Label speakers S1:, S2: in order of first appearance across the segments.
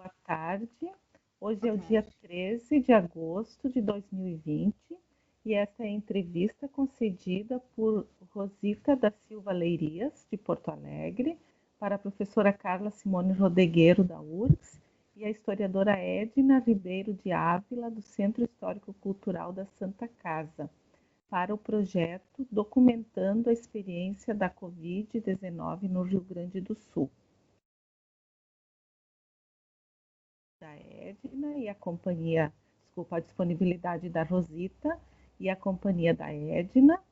S1: boa tarde. Hoje é o
S2: Boa
S1: dia
S2: tarde.
S1: 13 de agosto de 2020 e esta é a entrevista concedida por Rosita da Silva Leirias, de Porto Alegre, para a professora Carla Simone Rodegueiro, da URGS, e a historiadora Edna Ribeiro de Ávila, do Centro Histórico Cultural da Santa Casa, para o projeto Documentando a Experiência da Covid-19 no Rio Grande do Sul. Da Edna e a companhia, a disponibilidade da Rosita e a companhia da Edna.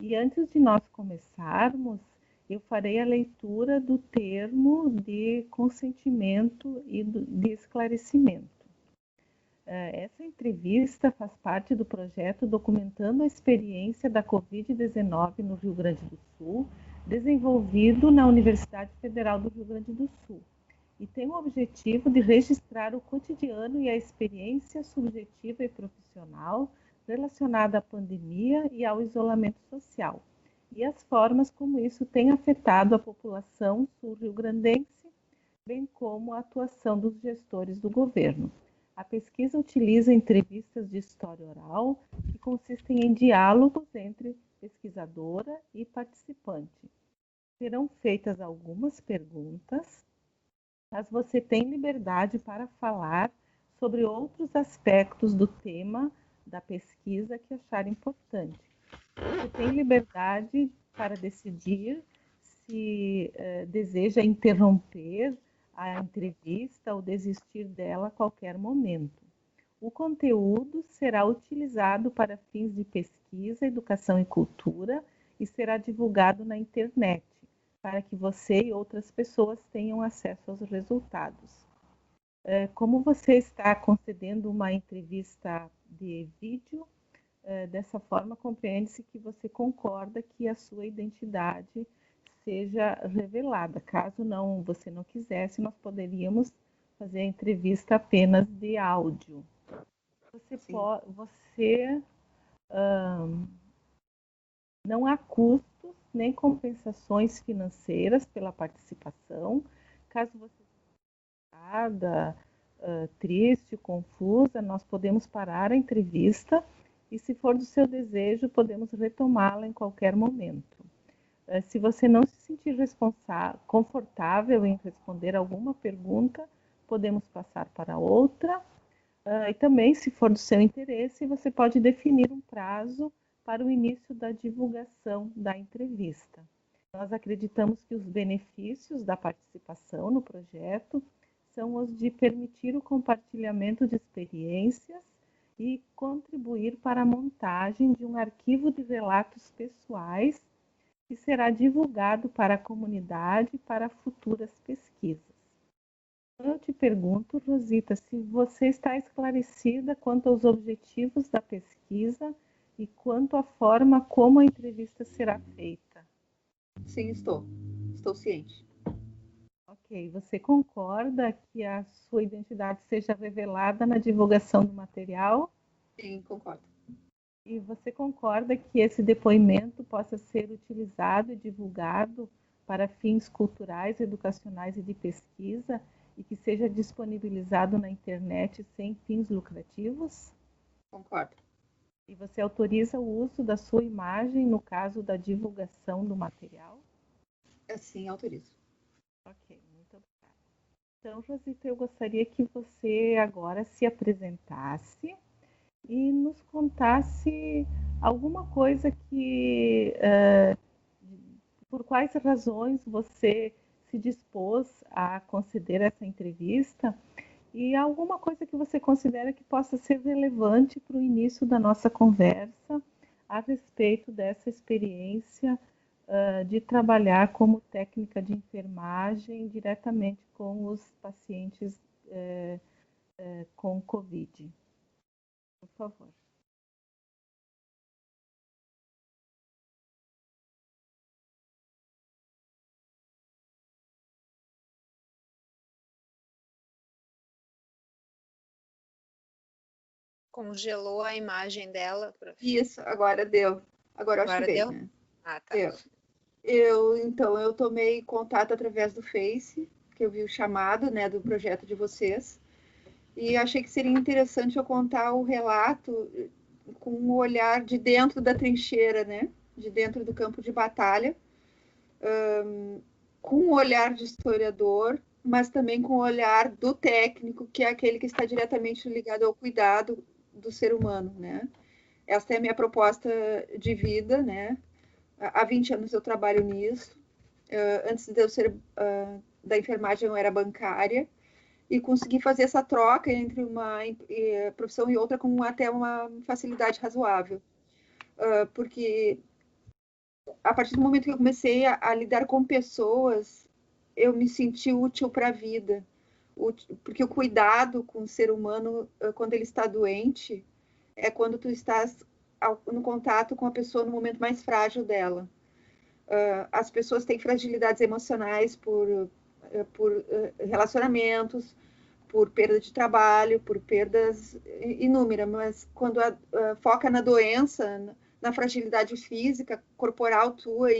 S1: E antes de nós começarmos, eu farei a leitura do termo de consentimento e de esclarecimento. Essa entrevista faz parte do projeto Documentando a Experiência da Covid-19 no Rio Grande do Sul, desenvolvido na Universidade Federal do Rio Grande do Sul, e tem o objetivo de registrar o cotidiano e a experiência subjetiva e profissional relacionada à pandemia e ao isolamento social, e as formas como isso tem afetado a população sul-riograndense, bem como a atuação dos gestores do governo. A pesquisa utiliza entrevistas de história oral, que consistem em diálogos entre pesquisadora e participante. Serão feitas algumas perguntas, mas você tem liberdade para falar sobre outros aspectos do tema da pesquisa que achar importante. Você tem liberdade para decidir se deseja interromper a entrevista ou desistir dela a qualquer momento. O conteúdo será utilizado para fins de pesquisa, educação e cultura e será divulgado na internet, para que você e outras pessoas tenham acesso aos resultados. Como você está concedendo uma entrevista de vídeo, dessa forma compreende-se que você concorda que a sua identidade seja revelada. Caso você não quisesse, nós poderíamos fazer a entrevista apenas de áudio. Não há custos nem compensações financeiras pela participação. Caso você esteja triste, confusa, nós podemos parar a entrevista e, se for do seu desejo, podemos retomá-la em qualquer momento. Se você não se sentir confortável em responder alguma pergunta, podemos passar para outra. E também, se for do seu interesse, você pode definir um prazo para o início da divulgação da entrevista. Nós acreditamos que os benefícios da participação no projeto são os de permitir o compartilhamento de experiências e contribuir para a montagem de um arquivo de relatos pessoais que será divulgado para a comunidade e para futuras pesquisas. Eu te pergunto, Rosita, se você está esclarecida quanto aos objetivos da pesquisa e quanto à forma como a entrevista será feita.
S2: Sim, estou ciente.
S1: Ok, você concorda que a sua identidade seja revelada na divulgação do material?
S2: Sim, concordo.
S1: E você concorda que esse depoimento possa ser utilizado e divulgado para fins culturais, educacionais e de pesquisa e que seja disponibilizado na internet sem fins lucrativos?
S2: Concordo.
S1: E você autoriza o uso da sua imagem no caso da divulgação do material?
S2: Sim, autorizo.
S1: Ok, muito obrigada. Então, Rosita, eu gostaria que você agora se apresentasse e nos contasse alguma coisa por quais razões você se dispôs a conceder essa entrevista e alguma coisa que você considera que possa ser relevante para o início da nossa conversa a respeito dessa experiência de trabalhar como técnica de enfermagem diretamente com os pacientes com Covid. Por favor.
S3: Congelou a imagem dela, prof.
S2: Isso, agora deu. Agora eu acho que veio, né?
S3: Ah, tá.
S2: Então, eu tomei contato através do Face que eu vi o chamado, né, do projeto de vocês, e achei que seria interessante eu contar o relato com o olhar de dentro da trincheira, né, de dentro do campo de batalha, com o olhar de historiador, mas também com o olhar do técnico, que é aquele que está diretamente ligado ao cuidado do ser humano, né. Esta é a minha proposta de vida, né. Há 20 anos eu trabalho nisso. Antes de eu ser da enfermagem, eu era bancária, e consegui fazer essa troca entre uma profissão e outra com até uma facilidade razoável. Porque a partir do momento que eu comecei a lidar com pessoas, eu me senti útil para a vida. Porque o cuidado com o ser humano, quando ele está doente, é quando tu estás no contato com a pessoa no momento mais frágil dela. As pessoas têm fragilidades emocionais por relacionamentos, por perda de trabalho, por perdas inúmeras, mas quando foca na doença, na fragilidade física, corporal tua,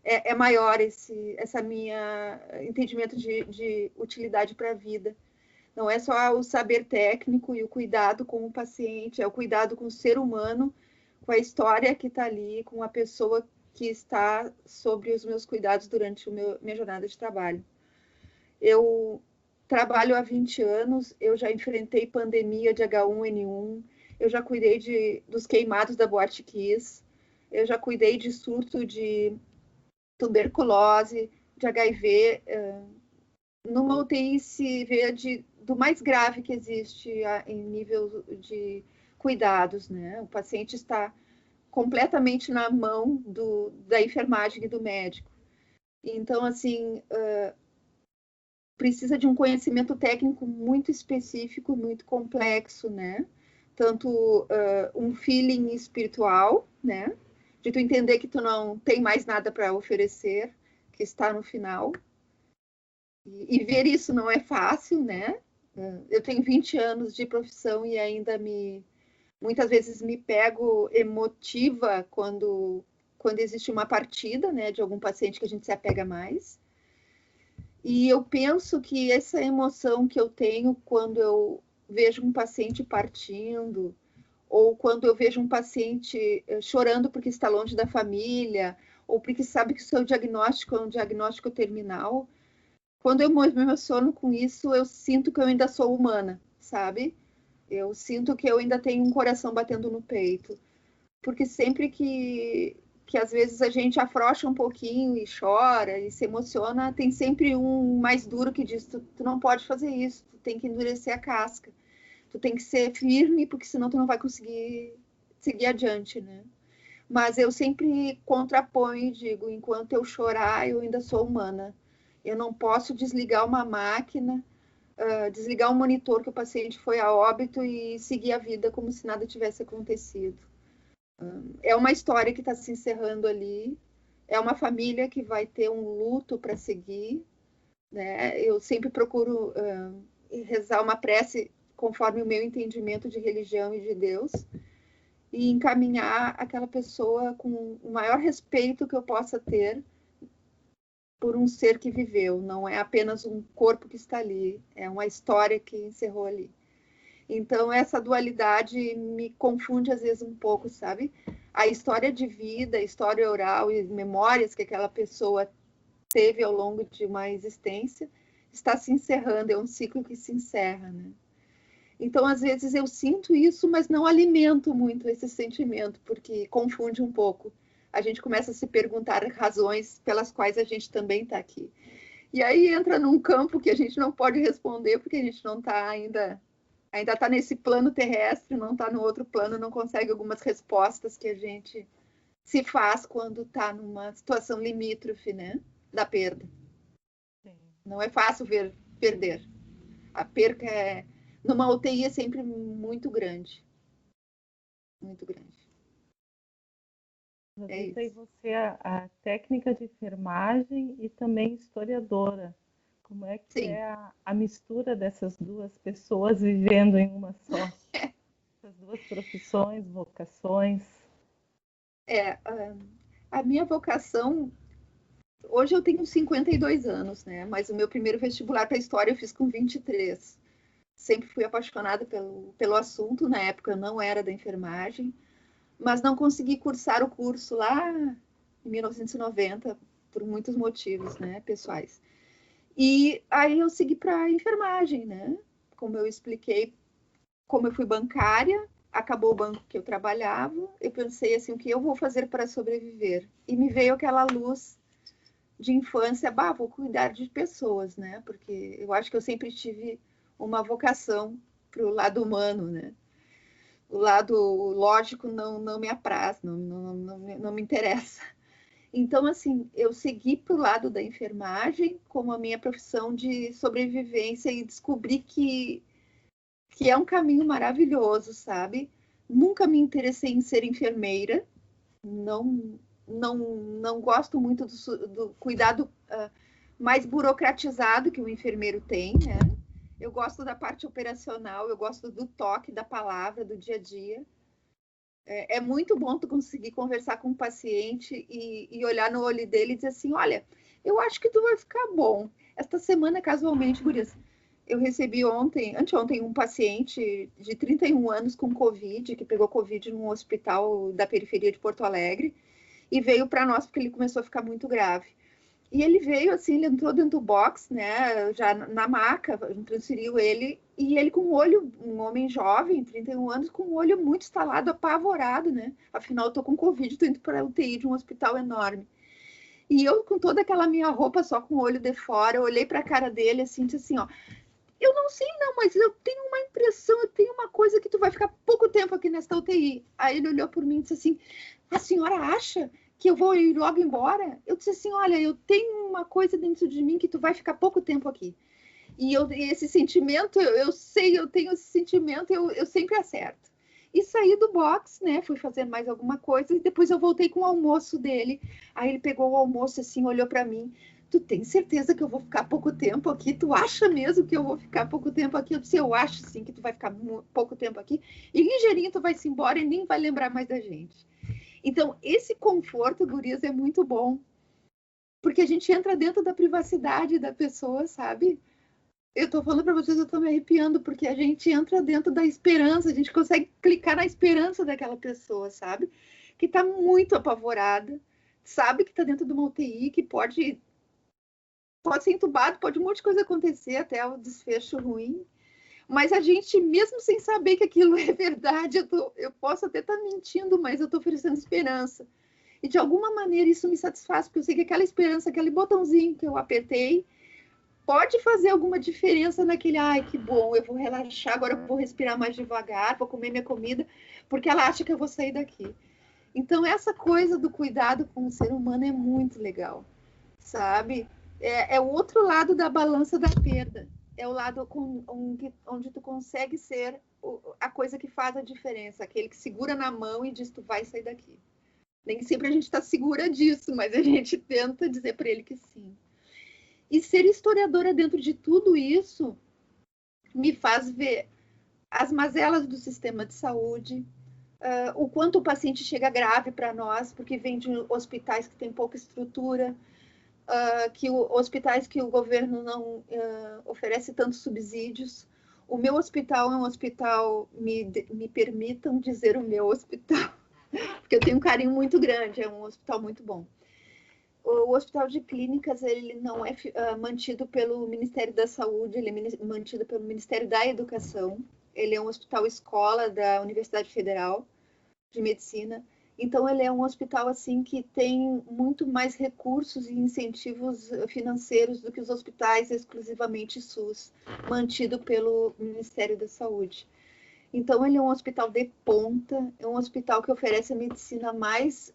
S2: é maior essa minha entendimento de utilidade para a vida. Não é só o saber técnico e o cuidado com o paciente, é o cuidado com o ser humano, com a história que está ali, com a pessoa que está sobre os meus cuidados durante minha jornada de trabalho. Eu trabalho há 20 anos, eu já enfrentei pandemia de H1N1, eu já cuidei dos queimados da Boate Kiss, eu já cuidei de surto de tuberculose, de HIV. Numa UTI se vê do mais grave que existe em nível de cuidados, né? O paciente está completamente na mão da enfermagem e do médico. Então, assim, precisa de um conhecimento técnico muito específico, muito complexo, né? Tanto um feeling espiritual, né? De tu entender que tu não tem mais nada para oferecer, que está no final. E ver isso não é fácil, né? Eu tenho 20 anos de profissão e ainda muitas vezes me pego emotiva quando existe uma partida, né, de algum paciente que a gente se apega mais. E eu penso que essa emoção que eu tenho quando eu vejo um paciente partindo, ou quando eu vejo um paciente chorando porque está longe da família, ou porque sabe que o seu diagnóstico é um diagnóstico terminal, quando eu me emociono com isso, eu sinto que eu ainda sou humana, sabe? Eu sinto que eu ainda tenho um coração batendo no peito. Porque sempre que às vezes a gente afrouxa um pouquinho e chora e se emociona, tem sempre um mais duro que diz, tu não pode fazer isso, tu tem que endurecer a casca, tu tem que ser firme, porque senão tu não vai conseguir seguir adiante, né? Mas eu sempre contraponho e digo, enquanto eu chorar, eu ainda sou humana. Eu não posso desligar uma máquina, desligar um monitor que o paciente foi a óbito e seguir a vida como se nada tivesse acontecido. É uma história que está se encerrando ali, é uma família que vai ter um luto para seguir, né? Eu sempre procuro rezar uma prece conforme o meu entendimento de religião e de Deus, e encaminhar aquela pessoa com o maior respeito que eu possa ter por um ser que viveu, não é apenas um corpo que está ali, é uma história que encerrou ali. Então, essa dualidade me confunde às vezes um pouco, sabe? A história de vida, a história oral e memórias que aquela pessoa teve ao longo de uma existência está se encerrando, é um ciclo que se encerra, né? Então, às vezes eu sinto isso, mas não alimento muito esse sentimento, porque confunde um pouco. A gente começa a se perguntar razões pelas quais a gente também está aqui. E aí entra num campo que a gente não pode responder, porque a gente não está ainda está nesse plano terrestre, não está no outro plano, não consegue algumas respostas que a gente se faz quando está numa situação limítrofe, né, da perda. Sim. Não é fácil perder. A perca numa UTI é sempre muito grande. Muito grande.
S1: E você a técnica de enfermagem e também historiadora. Como é que
S2: Sim.
S1: é a mistura dessas duas pessoas vivendo em uma só? Essas duas profissões, vocações.
S2: A minha vocação Hoje eu tenho 52 anos, né? Mas o meu primeiro vestibular para História eu fiz com 23. Sempre fui apaixonada pelo assunto. Na época eu não era da enfermagem, mas não consegui cursar o curso lá em 1990, por muitos motivos, né, pessoais. E aí eu segui para enfermagem, né? Como eu expliquei, como eu fui bancária, acabou o banco que eu trabalhava, eu pensei assim, o que eu vou fazer para sobreviver? E me veio aquela luz de infância, vou cuidar de pessoas, né? Porque eu acho que eu sempre tive uma vocação para o lado humano, né? O lado lógico não me apraz, não me interessa. Então, assim, eu segui para o lado da enfermagem como a minha profissão de sobrevivência e descobri que é um caminho maravilhoso, sabe? Nunca me interessei em ser enfermeira, não gosto muito do cuidado mais burocratizado que o enfermeiro tem, né? Eu gosto da parte operacional, eu gosto do toque, da palavra, do dia a dia. É muito bom tu conseguir conversar com o paciente e olhar no olho dele e dizer assim, olha, eu acho que tu vai ficar bom. Esta semana, casualmente, gurias, eu recebi anteontem, um paciente de 31 anos com Covid, que pegou Covid num hospital da periferia de Porto Alegre, e veio para nós porque ele começou a ficar muito grave. E ele veio assim, ele entrou dentro do box, né, já na maca, transferiu ele, e ele com o olho, um homem jovem, 31 anos, com o olho muito estalado, apavorado, né? Afinal, eu tô com Covid, tô indo para a UTI de um hospital enorme. E eu, com toda aquela minha roupa, só com o olho de fora, eu olhei para a cara dele assim, disse assim, ó, eu não sei não, mas eu tenho uma impressão, eu tenho uma coisa que tu vai ficar pouco tempo aqui nesta UTI. Aí ele olhou por mim e disse assim, a senhora acha que eu vou ir logo embora? Eu disse assim, olha, eu tenho uma coisa dentro de mim que tu vai ficar pouco tempo aqui. E esse sentimento, eu sei, eu tenho esse sentimento, eu sempre acerto. E saí do box, né? Fui fazer mais alguma coisa e depois eu voltei com o almoço dele. Aí ele pegou o almoço assim, olhou para mim. Tu tem certeza que eu vou ficar pouco tempo aqui? Tu acha mesmo que eu vou ficar pouco tempo aqui? Eu disse, eu acho sim que tu vai ficar pouco tempo aqui. E ligeirinho tu vai se embora e nem vai lembrar mais da gente. Então, esse conforto, gurias, é muito bom. Porque a gente entra dentro da privacidade da pessoa, sabe? Eu tô falando para vocês, eu tô me arrepiando, porque a gente entra dentro da esperança, a gente consegue clicar na esperança daquela pessoa, sabe? Que tá muito apavorada, sabe que tá dentro de uma UTI, que pode ser entubado, pode um monte de coisa acontecer, até o desfecho ruim. Mas a gente, mesmo sem saber que aquilo é verdade, eu posso até estar mentindo, mas eu tô oferecendo esperança. E de alguma maneira isso me satisfaz, porque eu sei que aquela esperança, aquele botãozinho que eu apertei, pode fazer alguma diferença naquele, ai, que bom, eu vou relaxar, agora eu vou respirar mais devagar, vou comer minha comida, porque ela acha que eu vou sair daqui. Então, essa coisa do cuidado com o ser humano é muito legal, sabe? É o outro lado da balança da perda. É o lado onde tu consegue ser a coisa que faz a diferença, aquele que segura na mão e diz, tu vai sair daqui. Nem sempre a gente está segura disso, mas a gente tenta dizer para ele que sim. E ser historiadora dentro de tudo isso me faz ver as mazelas do sistema de saúde, o quanto o paciente chega grave para nós, porque vem de hospitais que têm pouca estrutura, hospitais que o governo não oferece tantos subsídios. O meu hospital é um hospital, me permitam dizer o meu hospital, porque eu tenho um carinho muito grande, é um hospital muito bom. O Hospital de Clínicas, ele não é mantido pelo Ministério da Saúde, ele é mantido pelo Ministério da Educação. Ele é um hospital escola da Universidade Federal de Medicina. Então, ele é um hospital assim que tem muito mais recursos e incentivos financeiros do que os hospitais exclusivamente SUS, mantido pelo Ministério da Saúde. Então, ele é um hospital de ponta, é um hospital que oferece a medicina mais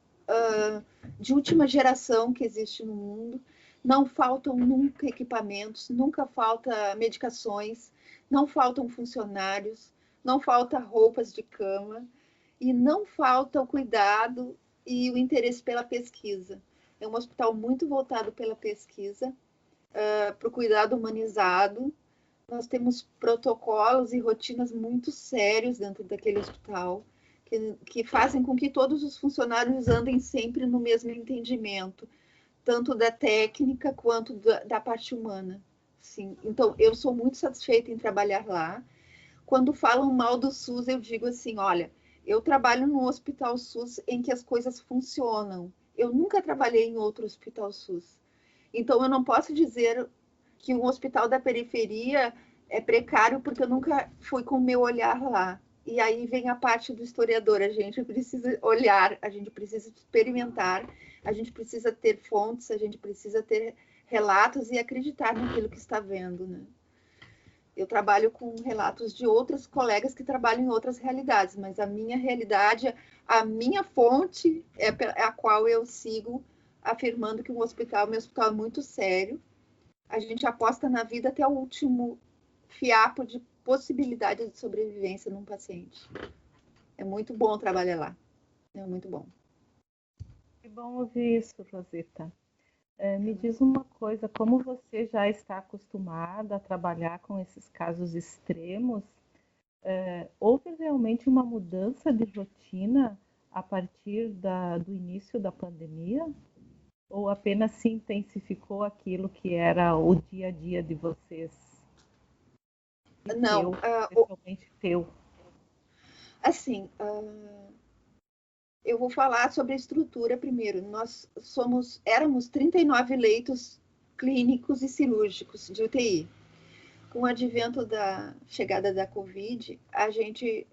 S2: de última geração que existe no mundo. Não faltam nunca equipamentos, nunca falta medicações, não faltam funcionários, não falta roupas de cama e não falta o cuidado e o interesse pela pesquisa. É um hospital muito voltado pela pesquisa, para o cuidado humanizado. Nós temos protocolos e rotinas muito sérios dentro daquele hospital, que fazem com que todos os funcionários andem sempre no mesmo entendimento. tanto da técnica quanto da parte humana. Sim. Então, eu sou muito satisfeita em trabalhar lá. Quando falam mal do SUS, eu digo assim, olha, eu trabalho num hospital SUS em que as coisas funcionam. Eu nunca trabalhei em outro hospital SUS. Então, eu não posso dizer que um hospital da periferia é precário, porque eu nunca fui com o meu olhar lá. E aí vem a parte do historiador, a gente precisa olhar, a gente precisa experimentar, a gente precisa ter fontes, a gente precisa ter relatos e acreditar naquilo que está vendo, né? Eu trabalho com relatos de outros colegas que trabalham em outras realidades, mas a minha realidade, a minha fonte é a qual eu sigo, afirmando que meu hospital é muito sério. A gente aposta na vida até o último fiapo de possibilidade de sobrevivência num paciente. É muito bom trabalhar lá. É muito bom.
S1: Que bom ouvir isso, Rosita. Me diz uma coisa, como você já está acostumada a trabalhar com esses casos extremos, houve realmente uma mudança de rotina a partir do início da pandemia? Ou apenas se intensificou aquilo que era o dia a dia de vocês? E
S2: Não,
S1: especialmente teu?
S2: assim, eu vou falar sobre a estrutura primeiro. Nós éramos 39 leitos clínicos e cirúrgicos de UTI. Com o advento da chegada da Covid, a gente,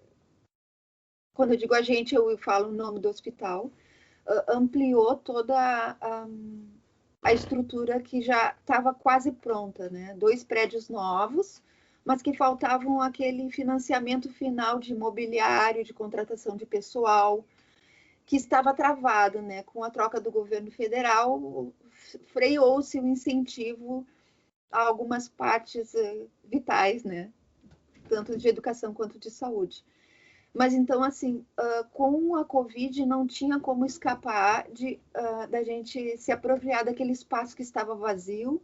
S2: quando eu digo a gente, eu falo o nome do hospital, ampliou toda a estrutura que já estava quase pronta, né? 2 prédios novos, mas que faltavam aquele financiamento final de imobiliário, de contratação de pessoal, que estava travado, né? Com a troca do governo federal, freou-se o incentivo a algumas partes vitais, né? Tanto de educação quanto de saúde. Mas então, assim, com a Covid não tinha como escapar da gente se apropriar daquele espaço que estava vazio,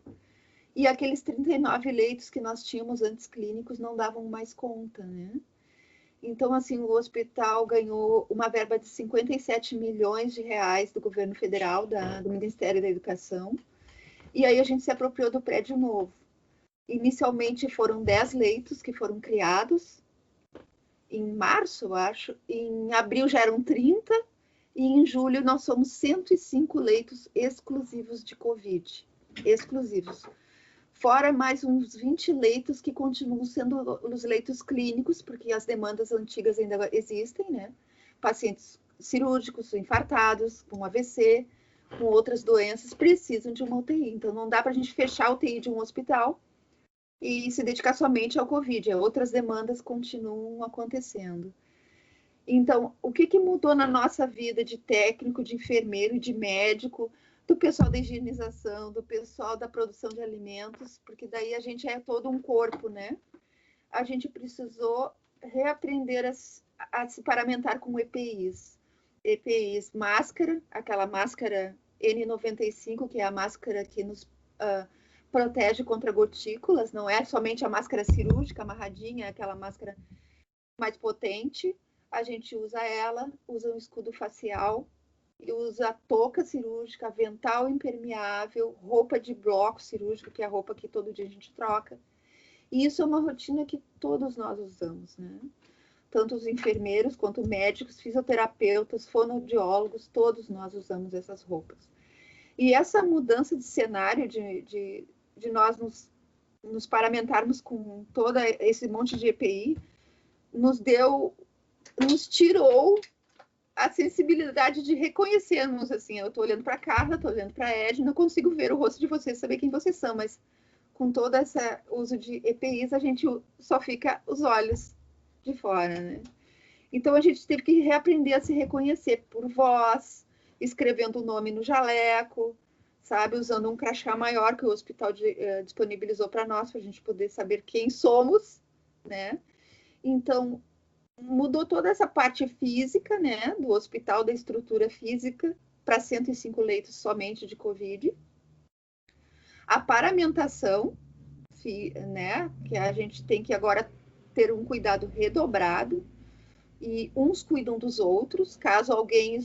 S2: e aqueles 39 leitos que nós tínhamos antes clínicos não davam mais conta, né? Então, assim, o hospital ganhou uma verba de 57 milhões de reais do governo federal, do Ministério da Educação, e aí a gente se apropriou do prédio novo. Inicialmente foram 10 leitos que foram criados, em março, eu acho, em abril já eram 30, e em julho nós somos 105 leitos exclusivos de Covid, exclusivos. Fora mais uns 20 leitos que continuam sendo os leitos clínicos, porque as demandas antigas ainda existem, né? Pacientes cirúrgicos, infartados, com AVC, com outras doenças, precisam de uma UTI. Então, não dá para a gente fechar a UTI de um hospital e se dedicar somente ao Covid. Outras demandas continuam acontecendo. Então, o que mudou na nossa vida de técnico, de enfermeiro, de médico, do pessoal da higienização, do pessoal da produção de alimentos, porque daí a gente é todo um corpo, né? A gente precisou reaprender a se paramentar com EPIs. EPIs, máscara, aquela máscara N95, que é a máscara que nos protege contra gotículas, não é somente a máscara cirúrgica amarradinha, é aquela máscara mais potente. A gente usa ela, usa um escudo facial, e usa touca cirúrgica, avental impermeável, roupa de bloco cirúrgico, que é a roupa que todo dia a gente troca. E isso é uma rotina que todos nós usamos, né? Tanto os enfermeiros quanto médicos, fisioterapeutas, fonoaudiólogos, todos nós usamos essas roupas. E essa mudança de cenário, de nós nos paramentarmos com todo esse monte de EPI, nos tirou a sensibilidade de reconhecermos, assim, eu estou olhando para a Carla, estou olhando para a Edna, não consigo ver o rosto de vocês, saber quem vocês são, mas com todo esse uso de EPIs, a gente só fica os olhos de fora, né? Então, a gente teve que reaprender a se reconhecer por voz, escrevendo o nome no jaleco, sabe? Usando um crachá maior que o hospital disponibilizou para nós, para a gente poder saber quem somos, né? Então, mudou toda essa parte física, né, do hospital, da estrutura física, para 105 leitos somente de Covid. A paramentação, né, que a gente tem que agora ter um cuidado redobrado, e uns cuidam dos outros, caso alguém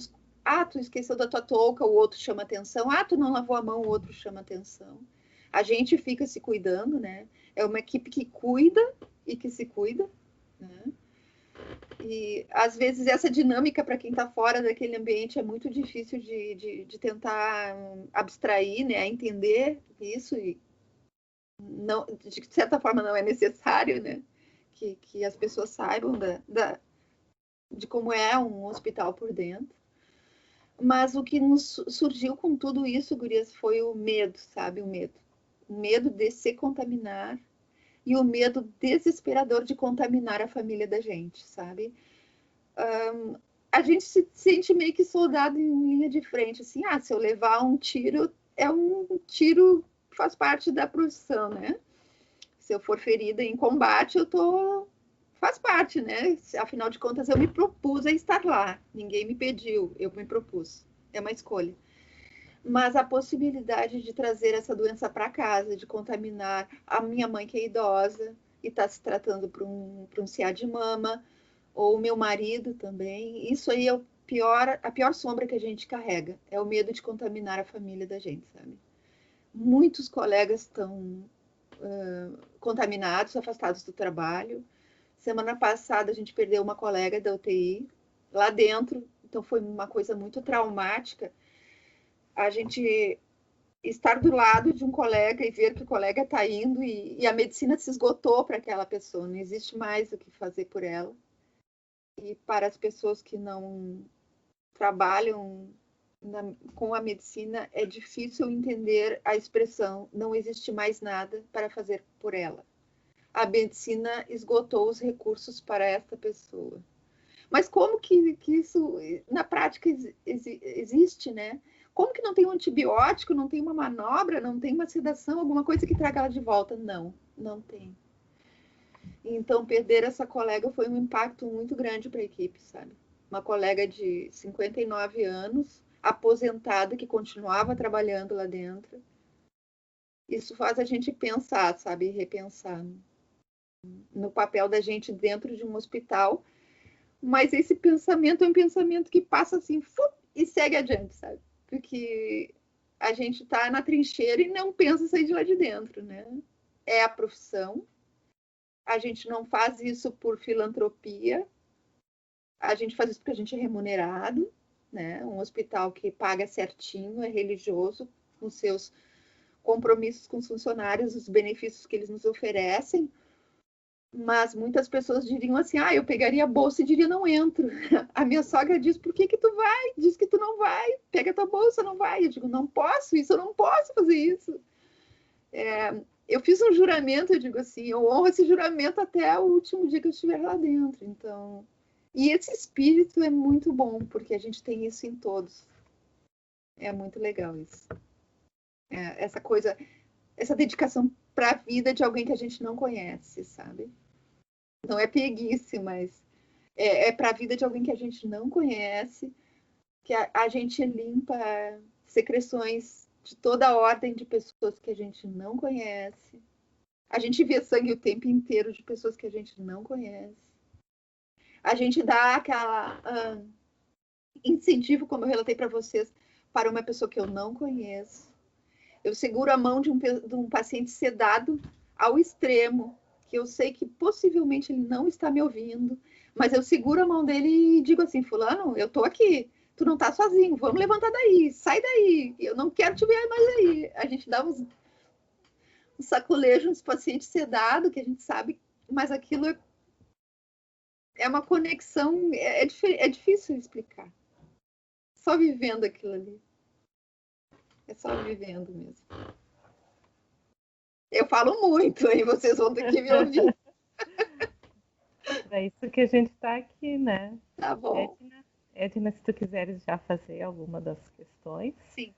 S2: Ah, tu esqueceu da tua touca, o outro chama atenção. Ah, tu não lavou a mão, o outro chama atenção. A gente fica se cuidando, né? É uma equipe que cuida e que se cuida, né? E às vezes essa dinâmica para quem está fora daquele ambiente é muito difícil de tentar abstrair, né? Entender isso e não, de certa forma não é necessário, né? Que as pessoas saibam de como é um hospital por dentro. Mas o que nos surgiu com tudo isso, gurias, foi o medo, sabe? O medo. O medo de se contaminar e o medo desesperador de contaminar a família da gente, sabe? A gente se sente meio que soldado em linha de frente, assim, se eu levar um tiro, é um tiro que faz parte da profissão, né? Se eu for ferida em combate, faz parte, né? Afinal de contas, eu me propus a estar lá. Ninguém me pediu, eu me propus. É uma escolha. Mas a possibilidade de trazer essa doença para casa, de contaminar a minha mãe, que é idosa, e está se tratando para um CA de mama, ou o meu marido também, isso aí é a pior sombra que a gente carrega, é o medo de contaminar a família da gente, sabe? Muitos colegas estão contaminados, afastados do trabalho. Semana passada a gente perdeu uma colega da UTI lá dentro, então foi uma coisa muito traumática. A gente estar do lado de um colega e ver que o colega está indo e a medicina se esgotou para aquela pessoa, não existe mais o que fazer por ela. E para as pessoas que não trabalham com a medicina, é difícil entender a expressão não existe mais nada para fazer por ela. A medicina esgotou os recursos para esta pessoa. Mas como que isso, na prática, existe, né? Como que não tem um antibiótico, não tem uma manobra, não tem uma sedação, alguma coisa que traga ela de volta? Não, não tem. Então, perder essa colega foi um impacto muito grande para a equipe, sabe? Uma colega de 59 anos, aposentada, que continuava trabalhando lá dentro. Isso faz a gente pensar, sabe? Repensar no papel da gente dentro de um hospital. Mas esse pensamento é um pensamento que passa assim, e segue adiante, sabe? Porque a gente está na trincheira e não pensa sair de lá de dentro, né? É a profissão. A gente não faz isso por filantropia. A gente faz isso porque a gente é remunerado, né? Um hospital que paga certinho, é religioso, com seus compromissos com os funcionários, os benefícios que eles nos oferecem. Mas muitas pessoas diriam assim, eu pegaria a bolsa e diria, não entro. A minha sogra diz, por que tu vai? Diz que tu não vai, pega a tua bolsa, não vai. Eu digo, não posso, eu não posso fazer isso. Eu fiz um juramento, eu digo assim, eu honro esse juramento até o último dia que eu estiver lá dentro. Então, e esse espírito é muito bom, porque a gente tem isso em todos. É muito legal isso. Essa coisa, essa dedicação para a vida de alguém que a gente não conhece, sabe? Não é preguiça, mas é para a vida de alguém que a gente não conhece, que a gente limpa secreções de toda a ordem de pessoas que a gente não conhece. A gente vê sangue o tempo inteiro de pessoas que a gente não conhece. A gente dá aquela incentivo, como eu relatei para vocês, para uma pessoa que eu não conheço. Eu seguro a mão de um paciente sedado ao extremo, que eu sei que possivelmente ele não está me ouvindo, mas eu seguro a mão dele e digo assim, fulano, eu tô aqui, tu não tá sozinho, vamos levantar daí, sai daí, eu não quero te ver mais aí. A gente dá uns sacolejos nos pacientes sedados, que a gente sabe, mas aquilo é uma conexão, é difícil explicar. Só vivendo aquilo ali. É só vivendo mesmo. Eu falo muito, aí vocês vão ter que me ouvir.
S1: É isso que a gente está aqui, né?
S2: Tá bom.
S1: Edna, se tu quiseres já fazer alguma das questões.
S3: Sim.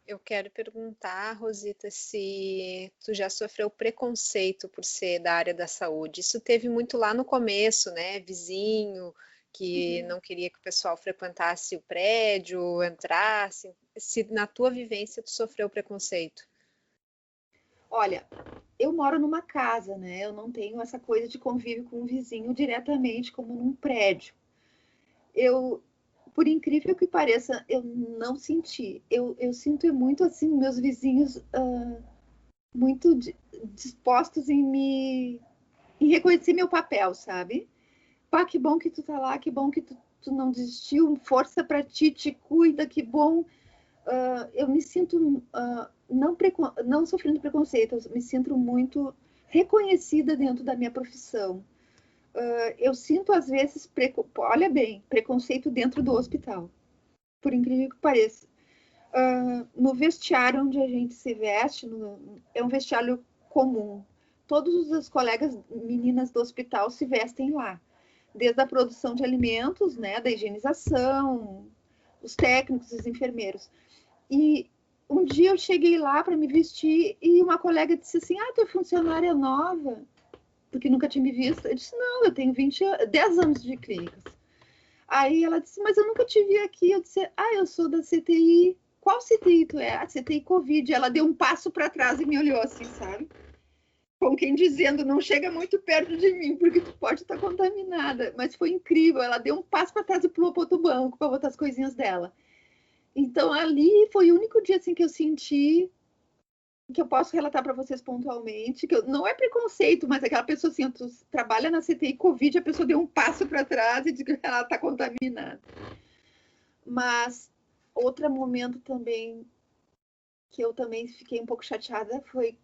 S3: Eu quero perguntar, Rosita, se tu já sofreu preconceito por ser da área da saúde. Isso teve muito lá no começo, né? Vizinho que não queria que o pessoal frequentasse o prédio, entrasse. Se na tua vivência tu sofreu preconceito.
S2: Olha, eu moro numa casa, né? Eu não tenho essa coisa de convívio com o vizinho diretamente, como num prédio. Eu por incrível que pareça, eu não senti. Eu sinto muito assim, meus vizinhos muito dispostos em reconhecer meu papel, sabe? Pá, que bom que tu tá lá, que bom que tu não desistiu, força para ti, te cuida, que bom. Eu me sinto não sofrendo preconceito, eu me sinto muito reconhecida dentro da minha profissão. Eu sinto, às vezes, olha bem, preconceito dentro do hospital, por incrível que pareça. No vestiário onde a gente se veste, é um vestiário comum. Todos os colegas meninas do hospital se vestem lá, desde a produção de alimentos, né, da higienização, os técnicos, os enfermeiros. E um dia eu cheguei lá para me vestir e uma colega disse assim: tu é funcionária nova? Porque nunca tinha me visto. Eu disse: não, eu tenho 10 anos de clínicas. Aí ela disse: mas eu nunca te vi aqui. Eu disse: eu sou da CTI. Qual CTI tu é? A CTI Covid. Ela deu um passo para trás e me olhou assim, sabe? Com quem dizendo: não chega muito perto de mim, porque tu pode estar contaminada. Mas foi incrível. Ela deu um passo para trás e pulou para outro banco para botar as coisinhas dela. Então, ali foi o único dia assim, que eu senti, que eu posso relatar para vocês pontualmente, que não é preconceito, mas aquela pessoa assim, tu trabalha na CTI Covid, a pessoa deu um passo para trás e diz que ela está contaminada. Mas outro momento também que eu também fiquei um pouco chateada foi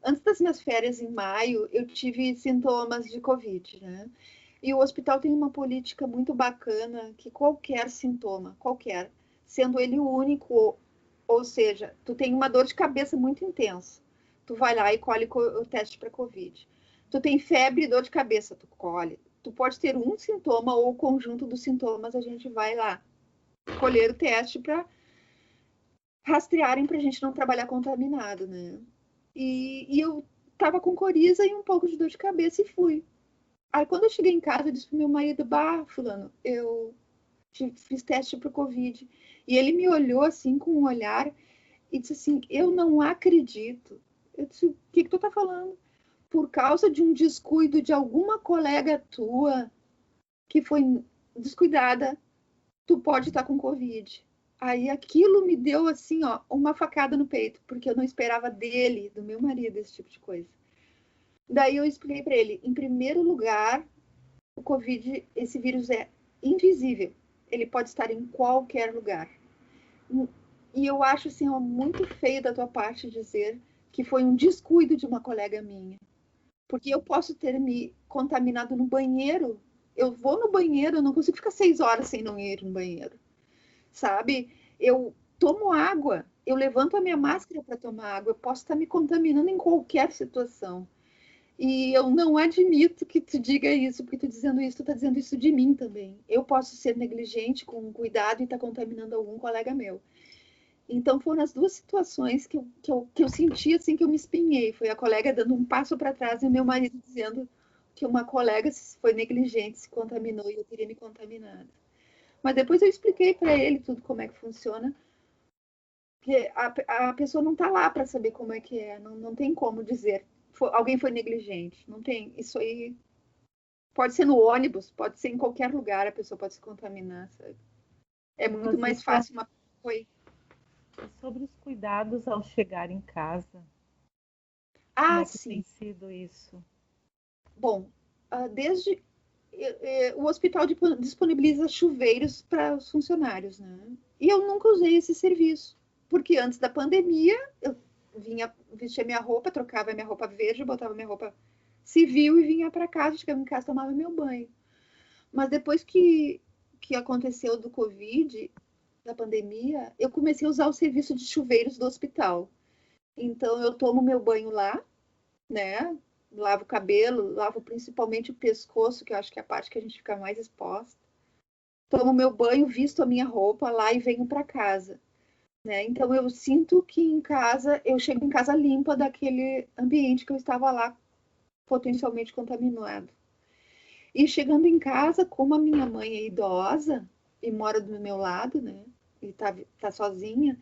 S2: antes das minhas férias em maio, eu tive sintomas de Covid, né? E o hospital tem uma política muito bacana que qualquer sintoma, sendo ele o único, ou seja, tu tem uma dor de cabeça muito intensa, tu vai lá e colhe o teste para Covid. Tu tem febre e dor de cabeça, tu colhe. Tu pode ter um sintoma ou o conjunto dos sintomas, a gente vai lá colher o teste para rastrearem para a gente não trabalhar contaminado, né? E eu tava com coriza e um pouco de dor de cabeça e fui. Aí quando eu cheguei em casa, eu disse pro meu marido: fulano, eu fiz teste pro Covid. E ele me olhou assim com um olhar e disse assim: eu não acredito. Eu disse: o que tu tá falando? Por causa de um descuido de alguma colega tua que foi descuidada, tu pode estar com Covid. Aí aquilo me deu assim, uma facada no peito, porque eu não esperava dele, do meu marido, esse tipo de coisa. Daí eu expliquei para ele: em primeiro lugar, o Covid, esse vírus é invisível. Ele pode estar em qualquer lugar. E eu acho assim, muito feio da tua parte dizer que foi um descuido de uma colega minha. Porque eu posso ter me contaminado no banheiro. Eu vou no banheiro, eu não consigo ficar 6 horas sem não ir no banheiro. Sabe? Eu tomo água, eu levanto a minha máscara para tomar água. Eu posso estar me contaminando em qualquer situação. E eu não admito que tu diga isso, porque tu dizendo isso, tu tá dizendo isso de mim também. Eu posso ser negligente com cuidado e estar contaminando algum colega meu. Então foram as duas situações que eu senti assim, que eu me espinhei. Foi a colega dando um passo para trás e o meu marido dizendo que uma colega foi negligente, se contaminou e eu teria me contaminado. Mas depois eu expliquei para ele tudo como é que funciona. Porque a pessoa não está lá para saber como é que é, não tem como dizer alguém foi negligente. Não tem. Isso aí pode ser no ônibus, pode ser em qualquer lugar, a pessoa pode se contaminar, sabe? É muito mais fácil uma coisa.
S1: Sobre os cuidados ao chegar em casa. Como é que tem sido isso?
S2: Bom, desde o hospital disponibiliza chuveiros para os funcionários, né? E eu nunca usei esse serviço, porque antes da pandemia eu vestia minha roupa, trocava minha roupa verde, botava minha roupa civil e vinha para casa, chegava em casa, tomava meu banho. Mas depois que aconteceu do Covid, da pandemia, eu comecei a usar o serviço de chuveiros do hospital. Então eu tomo meu banho lá, né? Lavo o cabelo, lavo principalmente o pescoço, que eu acho que é a parte que a gente fica mais exposta. Tomo meu banho, visto a minha roupa lá e venho para casa. Né? Então eu sinto que em casa, eu chego em casa limpa daquele ambiente que eu estava lá potencialmente contaminado. E chegando em casa, como a minha mãe é idosa e mora do meu lado, né? E tá sozinha,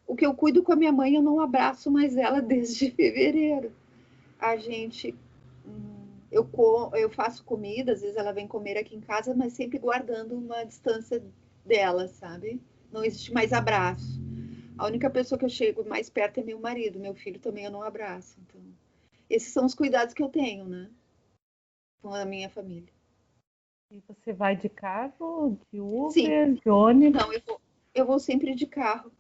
S2: o que eu cuido com a minha mãe, eu não abraço mais ela desde fevereiro. A gente eu faço comida, às vezes ela vem comer aqui em casa, mas sempre guardando uma distância dela, sabe? Não existe mais abraço. A única pessoa que eu chego mais perto é meu marido. Meu filho também eu não abraço. Então, esses são os cuidados que eu tenho, né? Com a minha família.
S1: E você vai de carro, de
S2: Sim.
S1: Uber, de ônibus?
S2: Não, eu vou sempre de carro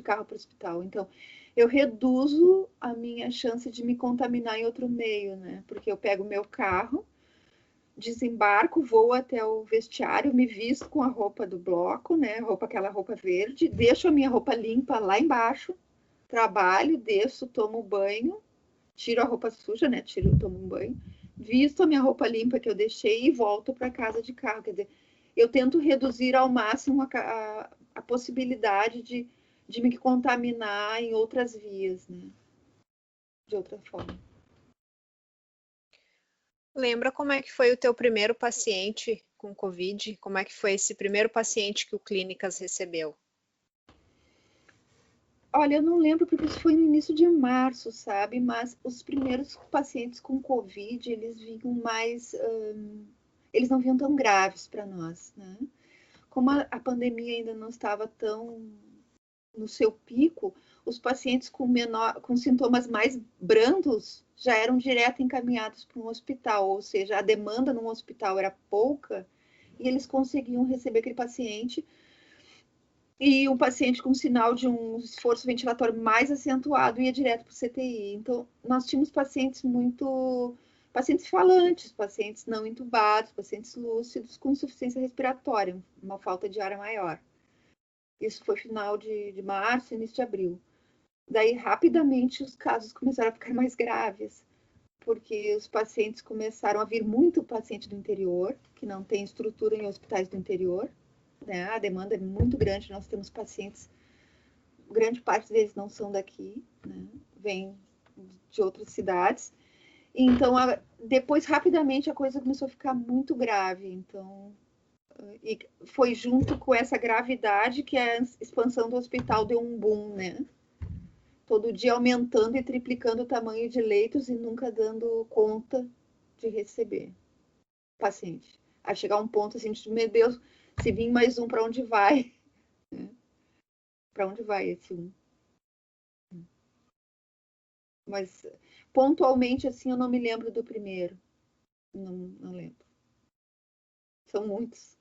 S2: para o hospital. Então, eu reduzo a minha chance de me contaminar em outro meio, né? Porque eu pego o meu carro, desembarco, vou até o vestiário, me visto com a roupa do bloco, né? Aquela roupa verde, deixo a minha roupa limpa lá embaixo, trabalho, desço, tomo banho, tiro a roupa suja, né? Tomo um banho, visto a minha roupa limpa que eu deixei e volto para casa de carro. Quer dizer, eu tento reduzir ao máximo a possibilidade de me contaminar em outras vias, né? De outra forma.
S3: Lembra como é que foi o teu primeiro paciente com Covid? Como é que foi esse primeiro paciente que o Clínicas recebeu?
S2: Olha, eu não lembro porque isso foi no início de março, sabe? Mas os primeiros pacientes com Covid, eles vinham mais... eles não vinham tão graves para nós, né? Como a pandemia ainda não estava tão no seu pico, os pacientes com sintomas mais brandos já eram direto encaminhados para um hospital, ou seja, a demanda num hospital era pouca e eles conseguiam receber aquele paciente. E um paciente com sinal de um esforço ventilatório mais acentuado ia direto para o CTI. Então, nós tínhamos pacientes falantes, pacientes não entubados, pacientes lúcidos com insuficiência respiratória, uma falta de ar maior. Isso foi final de março, início de abril. Daí, rapidamente, os casos começaram a ficar mais graves, porque os pacientes começaram a vir muito paciente do interior, que não tem estrutura em hospitais do interior, né? A demanda é muito grande, nós temos pacientes, grande parte deles não são daqui, né? Vêm de outras cidades. Então, depois, rapidamente, a coisa começou a ficar muito grave. Então, e foi junto com essa gravidade que a expansão do hospital deu um boom, né? Todo dia aumentando e triplicando o tamanho de leitos e nunca dando conta de receber paciente. A chegar a um ponto assim, de, meu Deus, se vir mais um, para onde vai? Para onde vai esse um? Mas pontualmente, assim, eu não me lembro do primeiro. Não lembro. São muitos.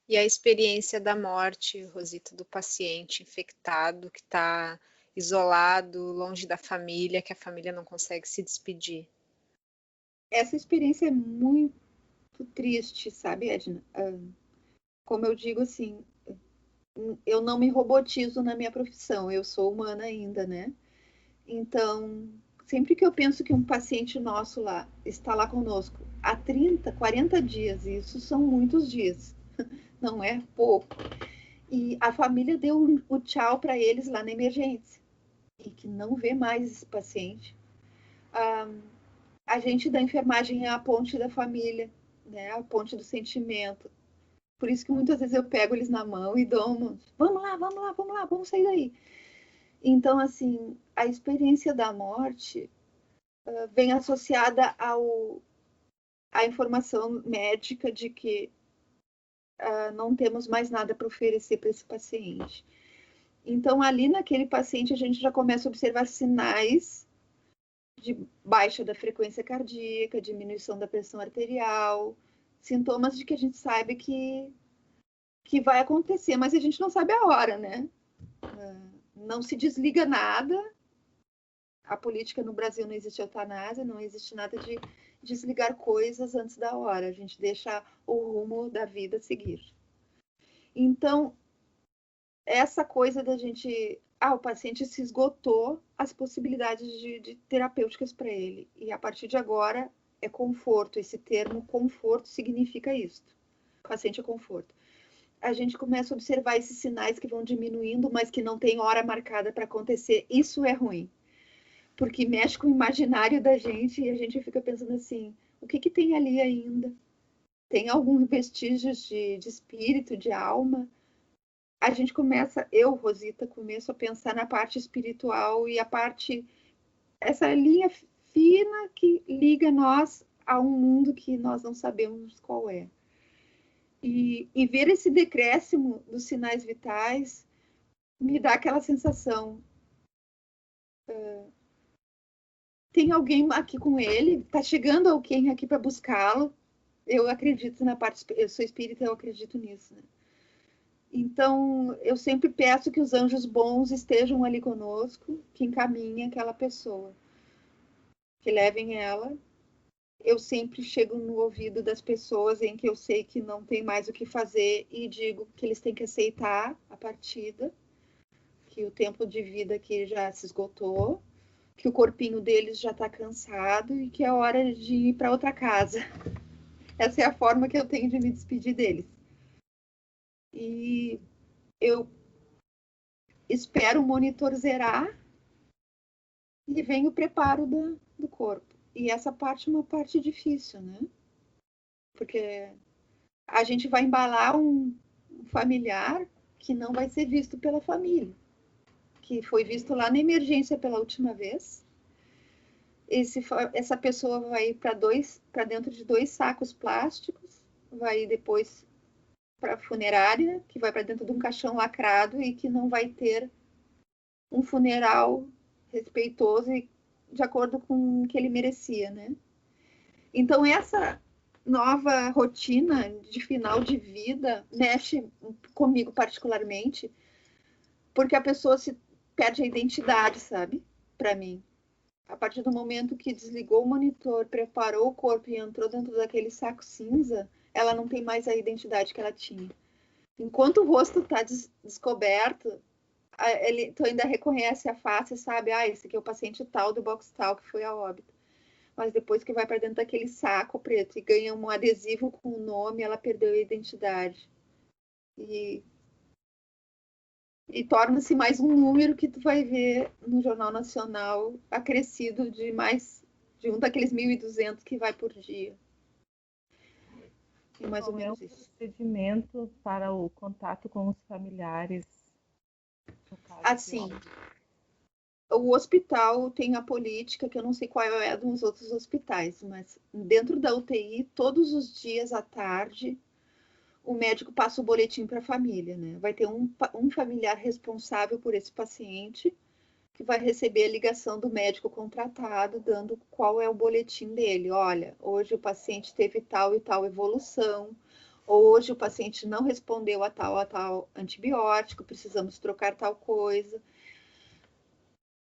S3: E a experiência da morte, Rosita, do paciente infectado que está isolado, longe da família, que a família não consegue se despedir?
S2: Essa experiência é muito triste, sabe, Edna? Como eu digo assim, eu não me robotizo na minha profissão, eu sou humana ainda, né? Então, sempre que eu penso que um paciente nosso lá está lá conosco há 30, 40 dias, isso são muitos dias, não é pouco. E a família deu o tchau para eles lá na emergência e que não vê mais esse paciente. A gente da enfermagem é a ponte da família, né? A ponte do sentimento. Por isso que muitas vezes eu pego eles na mão e dou uma, vamos lá, vamos lá, vamos lá, vamos sair daí. Então, assim, a experiência da morte vem associada à informação médica de que não temos mais nada para oferecer para esse paciente. Então, ali naquele paciente, a gente já começa a observar sinais de baixa da frequência cardíaca, diminuição da pressão arterial, sintomas de que a gente sabe que vai acontecer, mas a gente não sabe a hora, né? Não se desliga nada. A política no Brasil não existe eutanásia, não existe nada de desligar coisas antes da hora. A gente deixa o rumo da vida seguir. Então, essa coisa da gente... o paciente se esgotou as possibilidades de terapêuticas para ele. E a partir de agora é conforto. Esse termo conforto significa isso. O paciente é conforto. A gente começa a observar esses sinais que vão diminuindo, mas que não tem hora marcada para acontecer. Isso é ruim, porque mexe com o imaginário da gente e a gente fica pensando assim, o que tem ali ainda? Tem algum vestígio de espírito, de alma? A gente começa, eu, Rosita, começo a pensar na parte espiritual e a parte, essa linha fina que liga nós a um mundo que nós não sabemos qual é. E ver esse decréscimo dos sinais vitais me dá aquela sensação, tem alguém aqui com ele, está chegando alguém aqui para buscá-lo. Eu acredito na parte, eu sou espírita, eu acredito nisso, né? Então, eu sempre peço que os anjos bons estejam ali conosco, que encaminhem aquela pessoa, que levem ela. Eu sempre chego no ouvido das pessoas em que eu sei que não tem mais o que fazer e digo que eles têm que aceitar a partida, que o tempo de vida aqui já se esgotou, que o corpinho deles já está cansado e que é hora de ir para outra casa. Essa é a forma que eu tenho de me despedir deles. E eu espero o monitor zerar e vem o preparo do corpo. E essa parte é uma parte difícil, né? Porque a gente vai embalar um familiar que não vai ser visto pela família, que foi visto lá na emergência pela última vez. Essa pessoa vai para dentro de 2 sacos plásticos, vai depois para a funerária, que vai para dentro de um caixão lacrado e que não vai ter um funeral respeitoso e de acordo com o que ele merecia, né? Então, essa nova rotina de final de vida mexe comigo particularmente, porque a pessoa se perde a identidade, sabe? Para mim. A partir do momento que desligou o monitor, preparou o corpo e entrou dentro daquele saco cinza, ela não tem mais a identidade que ela tinha. Enquanto o rosto está descoberto, tu ainda reconhece a face, sabe? Ah, esse aqui é o paciente tal do box tal que foi a óbito. Mas depois que vai para dentro daquele saco preto e ganha um adesivo com o nome, ela perdeu a identidade. E torna-se mais um número que tu vai ver no Jornal Nacional, acrescido de um daqueles 1.200 que vai por dia. É mais ou menos isso.
S1: Qual é o procedimento para o contato com os familiares?
S2: Assim, o hospital tem a política, que eu não sei qual é a dos outros hospitais, mas dentro da UTI, todos os dias à tarde, o médico passa o boletim para a família, né? Vai ter um familiar responsável por esse paciente, que vai receber a ligação do médico contratado, dando qual é o boletim dele. Olha, hoje o paciente teve tal e tal evolução, hoje o paciente não respondeu a tal antibiótico, precisamos trocar tal coisa.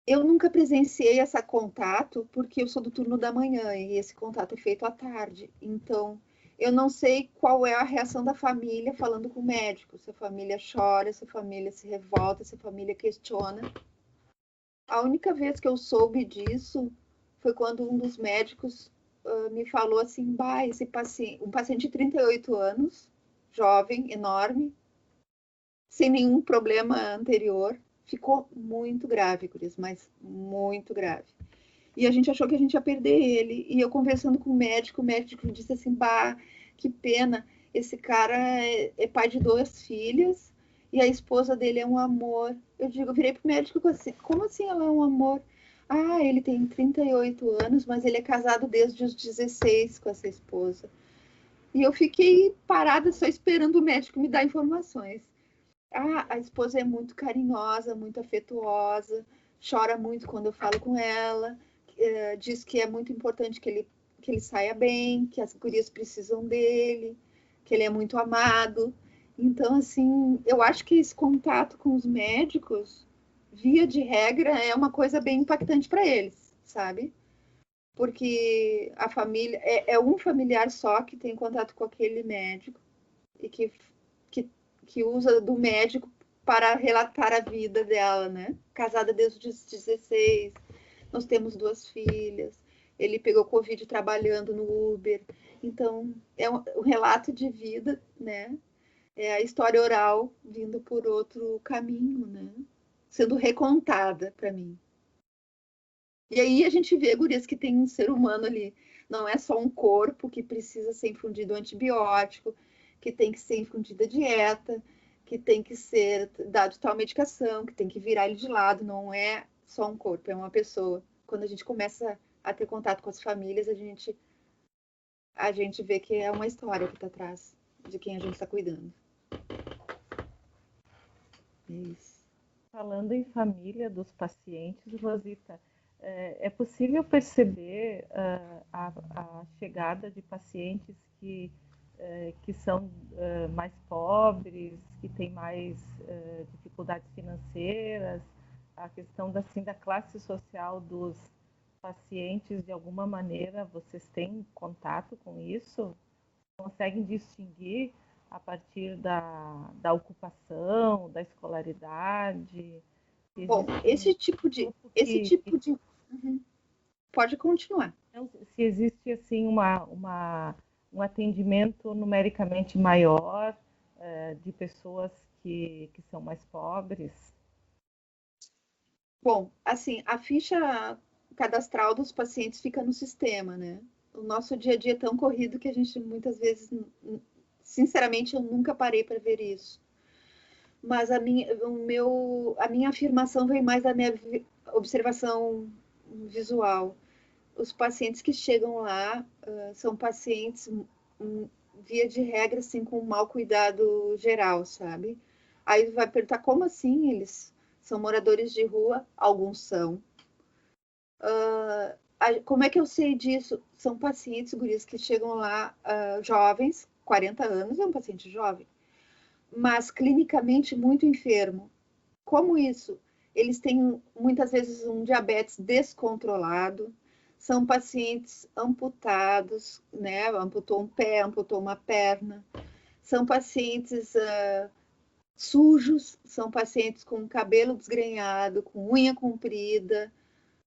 S2: Eu nunca presenciei esse contato, porque eu sou do turno da manhã, e esse contato é feito à tarde. Então, eu não sei qual é a reação da família falando com o médico. Se a família chora, se a família se revolta, se a família questiona. A única vez que eu soube disso foi quando um dos médicos me falou assim, esse paciente, um paciente de 38 anos, jovem, enorme, sem nenhum problema anterior, ficou muito grave, Cris, mas muito grave. E a gente achou que a gente ia perder ele. E eu conversando com o médico disse assim, que pena, esse cara é pai de 2 filhas e a esposa dele é um amor. Eu virei pro médico assim, como assim ela é um amor? Ah, ele tem 38 anos, mas ele é casado desde os 16 com essa esposa. E eu fiquei parada só esperando o médico me dar informações. A esposa é muito carinhosa, muito afetuosa, chora muito quando eu falo com ela, diz que é muito importante que ele saia bem, que as gurias precisam dele, que ele é muito amado. Então, assim, eu acho que esse contato com os médicos, via de regra, é uma coisa bem impactante para eles, sabe? Porque a família é um familiar só que tem contato com aquele médico e que usa do médico para relatar a vida dela, né? Casada desde os 16, nós temos 2 filhas, ele pegou Covid trabalhando no Uber. Então, é um relato de vida, né? É a história oral vindo por outro caminho, né? Sendo recontada para mim. E aí a gente vê, gurias, que tem um ser humano ali. Não é só um corpo que precisa ser infundido antibiótico, que tem que ser infundida dieta, que tem que ser dado tal medicação, que tem que virar ele de lado. Não é só um corpo, é uma pessoa. Quando a gente começa a ter contato com as famílias, a gente a gente vê que é uma história que está atrás de quem a gente está cuidando. Isso.
S1: Falando em família dos pacientes, Rosita, é possível perceber a chegada de pacientes que são mais pobres, que têm mais dificuldades financeiras, a questão da classe social dos pacientes, de alguma maneira, vocês têm contato com isso? Conseguem distinguir a partir da ocupação, da escolaridade?
S2: Bom, esse tipo de... Uhum. Pode continuar.
S1: Se existe assim um atendimento numericamente maior de pessoas que são mais pobres?
S2: Bom, assim, a ficha cadastral dos pacientes fica no sistema, né? O nosso dia a dia é tão corrido que a gente muitas vezes, sinceramente, eu nunca parei para ver isso. Mas a minha afirmação vem mais da minha observação visual. Os pacientes que chegam lá são pacientes, via de regra, assim, com mau cuidado geral, sabe? Aí vai perguntar, como assim eles são moradores de rua? Alguns são. Como é que eu sei disso? São pacientes, gurias, que chegam lá jovens, 40 anos, é um paciente jovem, mas clinicamente muito enfermo. Como isso? Eles têm muitas vezes um diabetes descontrolado, são pacientes amputados, né? Amputou um pé, amputou uma perna, são pacientes sujos, são pacientes com cabelo desgrenhado, com unha comprida,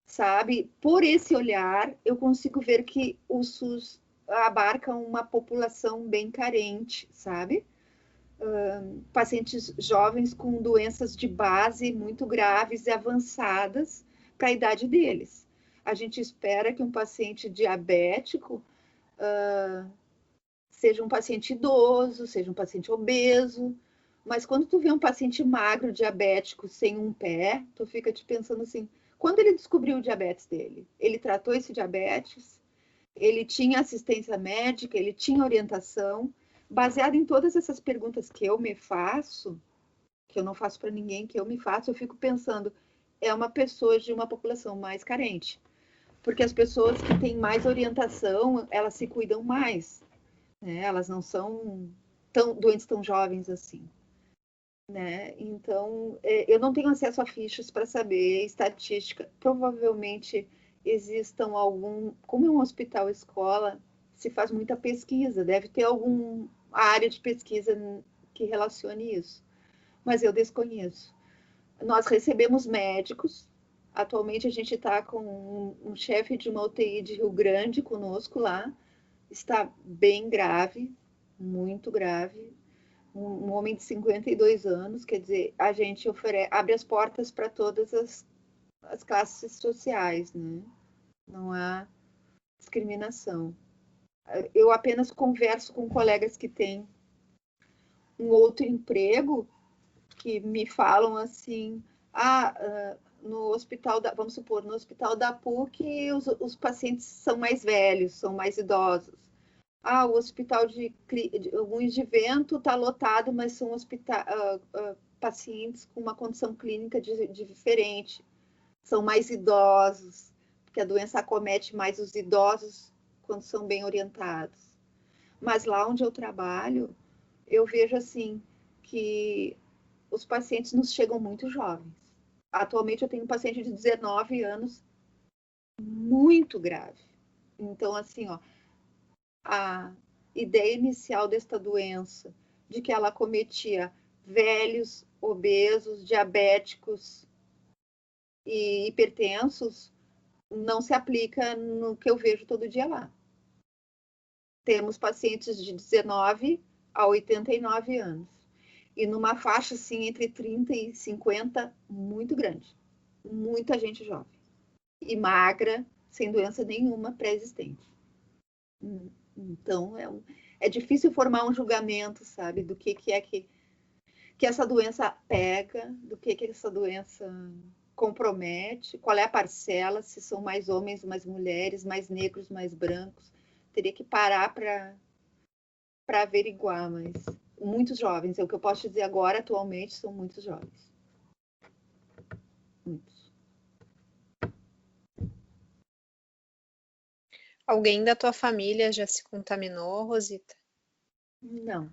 S2: sabe? Por esse olhar, eu consigo ver que o SUS abarca uma população bem carente, sabe? Pacientes jovens com doenças de base muito graves e avançadas para a idade deles. A gente espera que um paciente diabético seja um paciente idoso, seja um paciente obeso, mas quando tu vê um paciente magro, diabético, sem um pé, tu fica te pensando assim, quando ele descobriu o diabetes dele? Ele tratou esse diabetes? Ele tinha assistência médica? Ele tinha orientação? Baseado em todas essas perguntas que eu me faço, que eu não faço para ninguém, que eu me faço, eu fico pensando, é uma pessoa de uma população mais carente. Porque as pessoas que têm mais orientação, elas se cuidam mais, né? Elas não são doentes tão jovens assim. Né? Então, eu não tenho acesso a fichas para saber estatística. Provavelmente existam como é um hospital escola, se faz muita pesquisa, deve ter alguma área de pesquisa que relacione isso, mas eu desconheço. Nós recebemos médicos, atualmente a gente está com um chefe de uma UTI de Rio Grande conosco lá, está bem grave, muito grave, um homem de 52 anos, quer dizer, a gente abre as portas para todas as classes sociais, né? Não há discriminação. Eu apenas converso com colegas que têm um outro emprego, que me falam assim, no hospital vamos supor, no hospital da PUC os pacientes são mais velhos, são mais idosos. O hospital de Moinhos de Vento está lotado, mas são pacientes com uma condição clínica diferente. São mais idosos, porque a doença acomete mais os idosos quando são bem orientados. Mas lá onde eu trabalho, eu vejo assim que os pacientes nos chegam muito jovens. Atualmente eu tenho um paciente de 19 anos muito grave. Então, assim, a ideia inicial desta doença, de que ela acometia velhos, obesos, diabéticos e hipertensos, não se aplica no que eu vejo todo dia lá. Temos pacientes de 19 a 89 anos. E numa faixa, assim, entre 30 e 50, muito grande. Muita gente jovem. E magra, sem doença nenhuma pré-existente. Então, é difícil formar um julgamento, sabe, do que é que essa doença pega, do que essa doença compromete, qual é a parcela, se são mais homens, mais mulheres, mais negros, mais brancos. teria que parar para averiguar, mas muitos jovens, é o que eu posso te dizer agora, atualmente, são muitos jovens. Muitos.
S3: Alguém da tua família já se contaminou, Rosita?
S2: Não.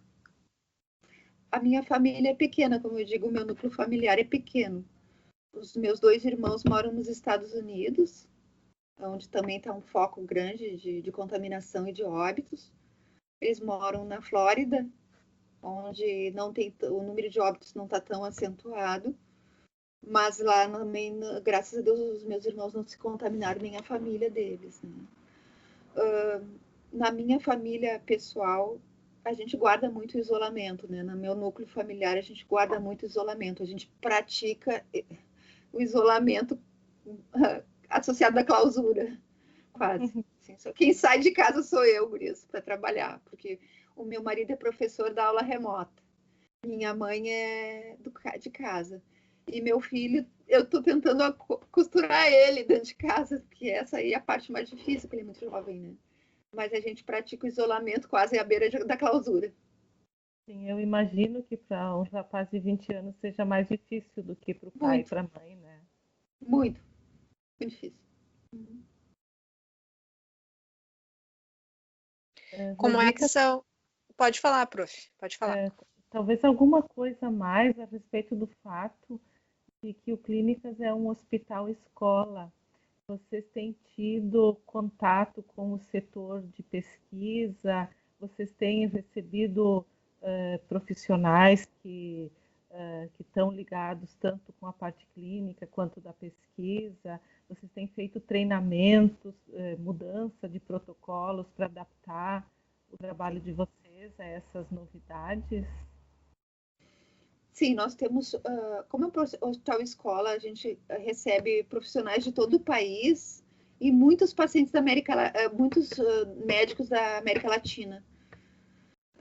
S2: A minha família é pequena, como eu digo, o meu núcleo familiar é pequeno. Os meus 2 irmãos moram nos Estados Unidos, onde também está um foco grande de contaminação e de óbitos. Eles moram na Flórida, onde não tem, o número de óbitos não está tão acentuado, mas lá também, graças a Deus, os meus irmãos não se contaminaram, nem a família deles, né? Na minha família pessoal, a gente guarda muito isolamento, né? No meu núcleo familiar, a gente guarda muito isolamento, a gente pratica o isolamento associado à clausura, quase. Assim, quem sai de casa sou eu, gurias, para trabalhar, porque o meu marido é professor da aula remota, minha mãe é de casa, e meu filho, eu estou tentando costurar ele dentro de casa, porque essa aí é a parte mais difícil, porque ele é muito jovem, né? Mas a gente pratica o isolamento quase à beira da clausura.
S1: Sim, eu imagino que para um rapaz de 20 anos seja mais difícil do que para o pai e
S2: Muito,
S1: para a mãe, né?
S2: muito, muito difícil.
S3: Como é que
S1: Rosita,
S3: são? Pode falar, prof. Pode falar.
S1: talvez alguma coisa mais a respeito do fato de que o Clínicas é um hospital-escola. Vocês têm tido contato com o setor de pesquisa? Vocês têm recebido profissionais que estão ligados tanto com a parte clínica quanto da pesquisa? Vocês têm feito treinamentos, mudança de protocolos para adaptar o trabalho de vocês a essas novidades?
S2: Sim, nós temos, como é um hospital escola, a gente recebe profissionais de todo o país e muitos pacientes da muitos médicos da América Latina.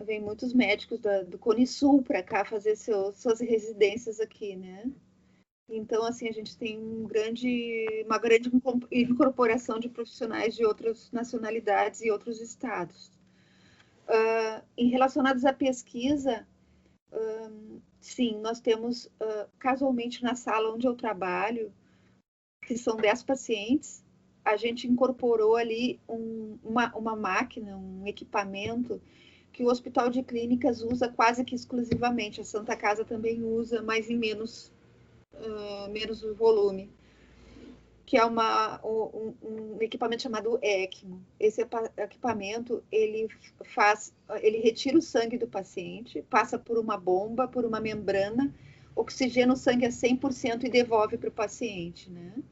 S2: Vem muitos médicos do Cone Sul para cá fazer suas residências aqui, né? Então, assim, a gente tem uma grande incorporação de profissionais de outras nacionalidades e outros estados. Em relacionados à pesquisa, sim, nós temos, casualmente na sala onde eu trabalho, que são 10 pacientes, a gente incorporou ali uma máquina, um equipamento que o Hospital de Clínicas usa quase que exclusivamente. A Santa Casa também usa, mas em menos volume, que é um equipamento chamado ECMO. Esse equipamento, ele retira o sangue do paciente, passa por uma bomba, por uma membrana, oxigena o sangue a 100% e devolve para o paciente, né?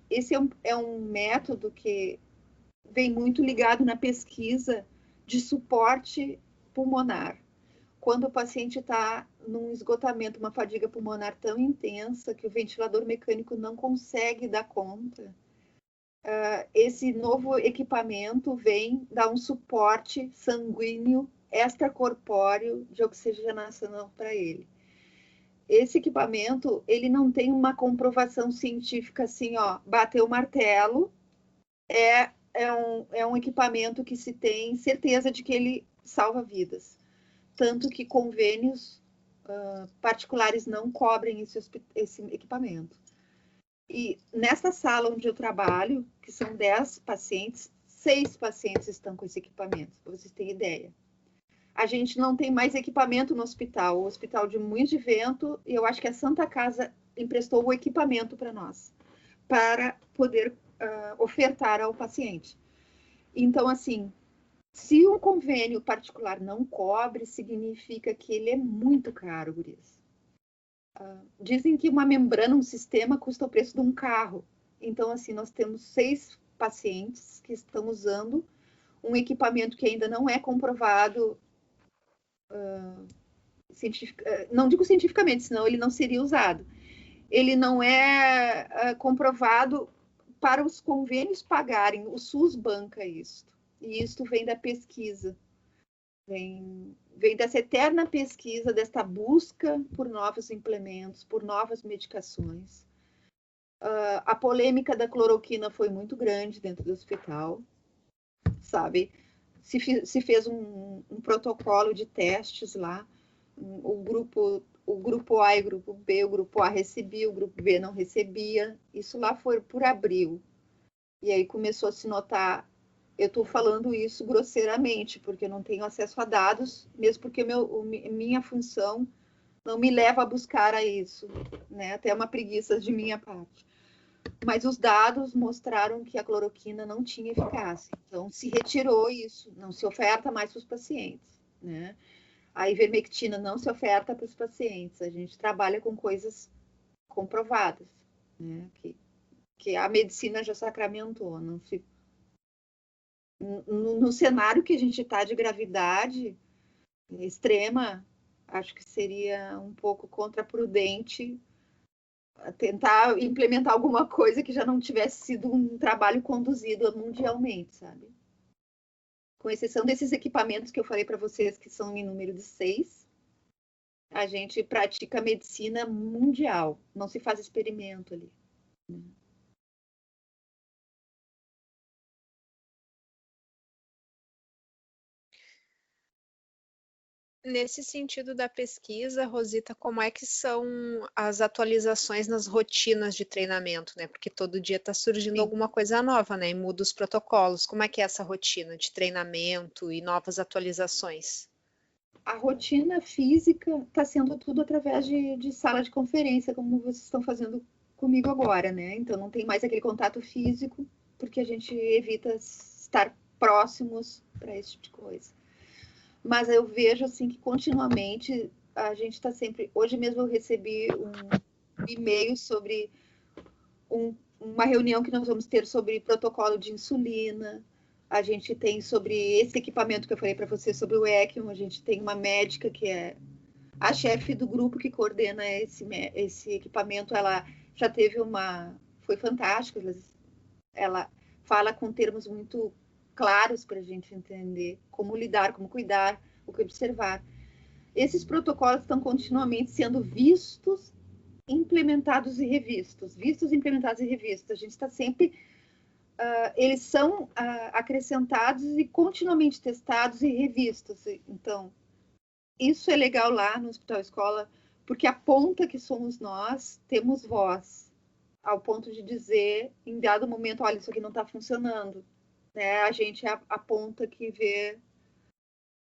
S2: Esse é um método que vem muito ligado na pesquisa de suporte pulmonar. Quando o paciente está num esgotamento, uma fadiga pulmonar tão intensa que o ventilador mecânico não consegue dar conta, esse novo equipamento vem dar um suporte sanguíneo extracorpóreo de oxigenação para ele. Esse equipamento, ele não tem uma comprovação científica assim, ó, bateu o martelo, é um equipamento que se tem certeza de que ele salva vidas. Tanto que convênios particulares não cobrem esse equipamento. E nessa sala onde eu trabalho, que são 10 pacientes, 6 pacientes estão com esse equipamento, para vocês terem ideia. A gente não tem mais equipamento no hospital, o Hospital de Moinhos de Vento, e eu acho que a Santa Casa emprestou o equipamento para nós, para poder ofertar ao paciente. Então, assim, se um convênio particular não cobre, significa que ele é muito caro, gurias. Dizem que uma membrana, um sistema, custa o preço de um carro. Então, assim, nós temos 6 pacientes que estão usando um equipamento que ainda não é comprovado, não digo cientificamente, senão ele não seria usado. Ele não é comprovado para os convênios pagarem, o SUS banca isso. E isso vem da pesquisa. Vem dessa eterna pesquisa, desta busca por novos implementos, por novas medicações. A polêmica da cloroquina foi muito grande dentro do hospital. sabe? Se fez um protocolo de testes lá, o grupo A e o grupo B, o grupo A recebia, o grupo B não recebia. Isso lá foi por abril. E aí começou a se notar, eu estou falando isso grosseiramente, porque eu não tenho acesso a dados, mesmo porque minha função não me leva a buscar a isso, né? Até uma preguiça de minha parte. Mas os dados mostraram que a cloroquina não tinha eficácia. Então, se retirou isso, não se oferta mais para os pacientes, né? A ivermectina não se oferta para os pacientes. A gente trabalha com coisas comprovadas, né? Que a medicina já sacramentou. Não se... no cenário que a gente está de gravidade extrema, acho que seria um pouco contraprudente tentar implementar alguma coisa que já não tivesse sido um trabalho conduzido mundialmente, sabe? Com exceção desses equipamentos que eu falei para vocês, que são em número de 6, a gente pratica medicina mundial, não se faz experimento ali.
S3: Nesse sentido da pesquisa, Rosita, como é que são as atualizações nas rotinas de treinamento, né? Porque todo dia está surgindo
S2: Sim.
S3: alguma coisa nova, né? E muda os protocolos. Como é que é essa rotina de treinamento e novas atualizações?
S2: A rotina física está sendo tudo através de sala de conferência, como vocês estão fazendo comigo agora, né? Então não tem mais aquele contato físico, porque a gente evita estar próximos para esse tipo de coisa. Mas eu vejo assim que continuamente a gente está sempre. Hoje mesmo eu recebi um e-mail sobre uma reunião que nós vamos ter sobre protocolo de insulina. A gente tem sobre esse equipamento que eu falei para você sobre o ECMO. A gente tem uma médica que é a chefe do grupo que coordena esse equipamento. Ela já teve foi fantástica. Ela fala com termos muito claros para a gente entender como lidar, como cuidar, o que observar. Esses protocolos estão continuamente sendo vistos, implementados e revistos. Vistos, implementados e revistos. A gente está sempre... eles são acrescentados e continuamente testados e revistos. Então, isso é legal lá no Hospital Escola, porque aponta que somos nós, temos voz, ao ponto de dizer, em dado momento, olha, isso aqui não está funcionando. Né? A gente aponta que vê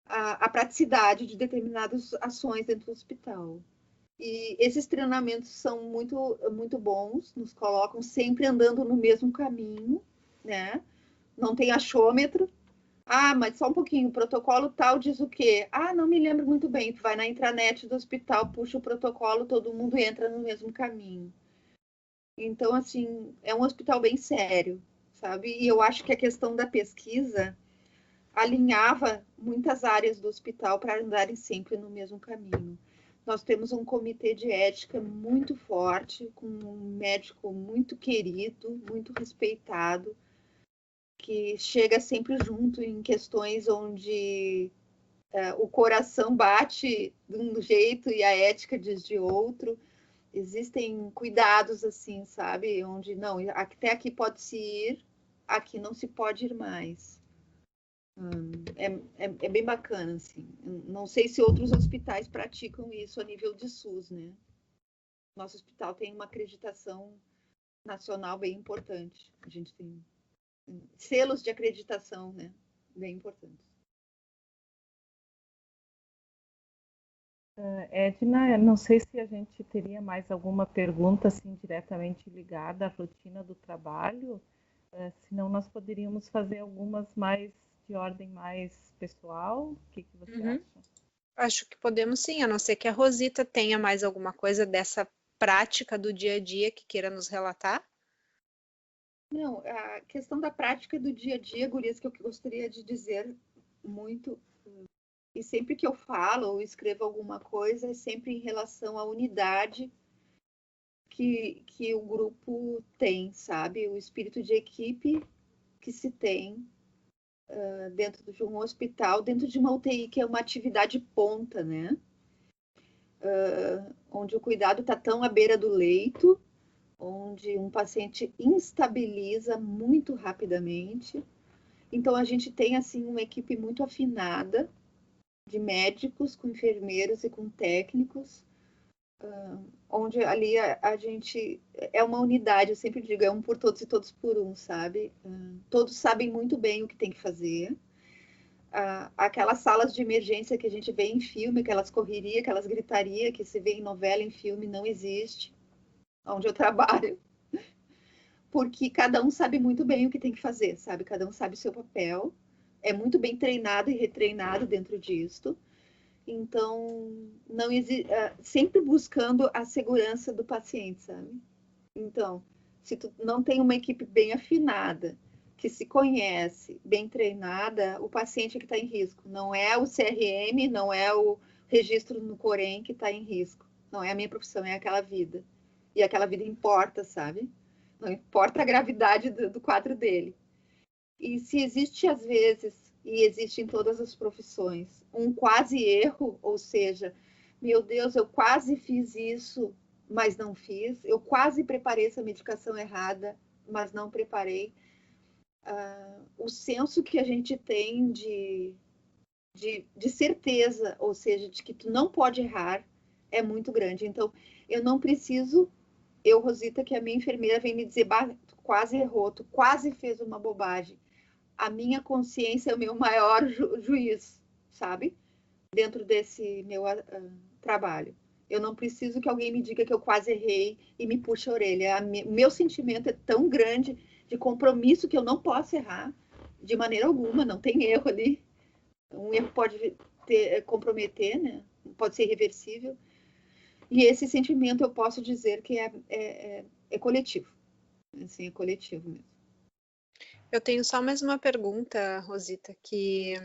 S2: a praticidade de determinadas ações dentro do hospital. E esses treinamentos são muito, muito bons, nos colocam sempre andando no mesmo caminho, né? Não tem achômetro. Ah, mas só um pouquinho, o protocolo tal diz o quê? Ah, não me lembro muito bem. Tu vai na intranet do hospital, puxa o protocolo, todo mundo entra no mesmo caminho. Então, assim, é um hospital bem sério, sabe? E eu acho que a questão da pesquisa alinhava muitas áreas do hospital para andarem sempre no mesmo caminho. Nós temos um comitê de ética muito forte, com um médico muito querido, muito respeitado, que chega sempre junto em questões onde o coração bate de um jeito e a ética diz de outro. Existem cuidados assim, sabe? Onde não, até aqui pode se ir, aqui não se pode ir mais. É bem bacana, assim. Não sei se outros hospitais praticam isso a nível de SUS, né? Nosso hospital tem uma acreditação nacional bem importante. A gente tem selos de acreditação, né? Bem importantes.
S1: Edna, não sei se a gente teria mais alguma pergunta assim diretamente ligada à rotina do trabalho, senão nós poderíamos fazer algumas mais de ordem mais pessoal. O que você acha?
S3: Acho que podemos sim, a não ser que a Rosita tenha mais alguma coisa dessa prática do dia a dia que queira nos relatar.
S2: Não, a questão da prática do dia a dia, gurias, que eu gostaria de dizer muito, e sempre que eu falo ou escrevo alguma coisa, é sempre em relação à unidade que o grupo tem, sabe? O espírito de equipe que se tem dentro de um hospital, dentro de uma UTI, que é uma atividade ponta, né? Onde o cuidado está tão à beira do leito, onde um paciente instabiliza muito rapidamente Então, a gente tem, assim, uma equipe muito afinada de médicos, com enfermeiros e com técnicos, onde ali a gente é uma unidade, eu sempre digo, é um por todos e todos por um, sabe? Todos sabem muito bem o que tem que fazer. Aquelas salas de emergência que a gente vê em filme, aquelas correrias, aquelas gritarias que se vê em novela, em filme, não existe, onde eu trabalho. Porque cada um sabe muito bem o que tem que fazer, sabe? Cada um sabe o seu papel, é muito bem treinado e retreinado dentro disto. Então, não sempre buscando a segurança do paciente, sabe? Então, se tu não tem uma equipe bem afinada, que se conhece, bem treinada, o paciente é que está em risco. Não é o CRM, não é o registro no Corém que está em risco. Não é a minha profissão, é aquela vida. E aquela vida importa, sabe? Não importa a gravidade do quadro dele. E se existe, às vezes, e existe em todas as profissões, um quase erro, ou seja, meu Deus, eu quase fiz isso, mas não fiz, eu quase preparei essa medicação errada, mas não preparei. O senso que a gente tem de certeza, ou seja, de que tu não pode errar, é muito grande. Então, eu não preciso, Rosita, que a minha enfermeira vem me dizer, tu quase errou, tu quase fez uma bobagem. A minha consciência é o meu maior juiz, sabe? Dentro desse meu trabalho. Eu não preciso que alguém me diga que eu quase errei e me puxe a orelha. Meu sentimento é tão grande de compromisso que eu não posso errar de maneira alguma, não tem erro ali. Um erro pode comprometer, né? Pode ser irreversível. E esse sentimento eu posso dizer que é coletivo. Assim, é coletivo mesmo.
S3: Eu tenho só mais uma pergunta, Rosita, que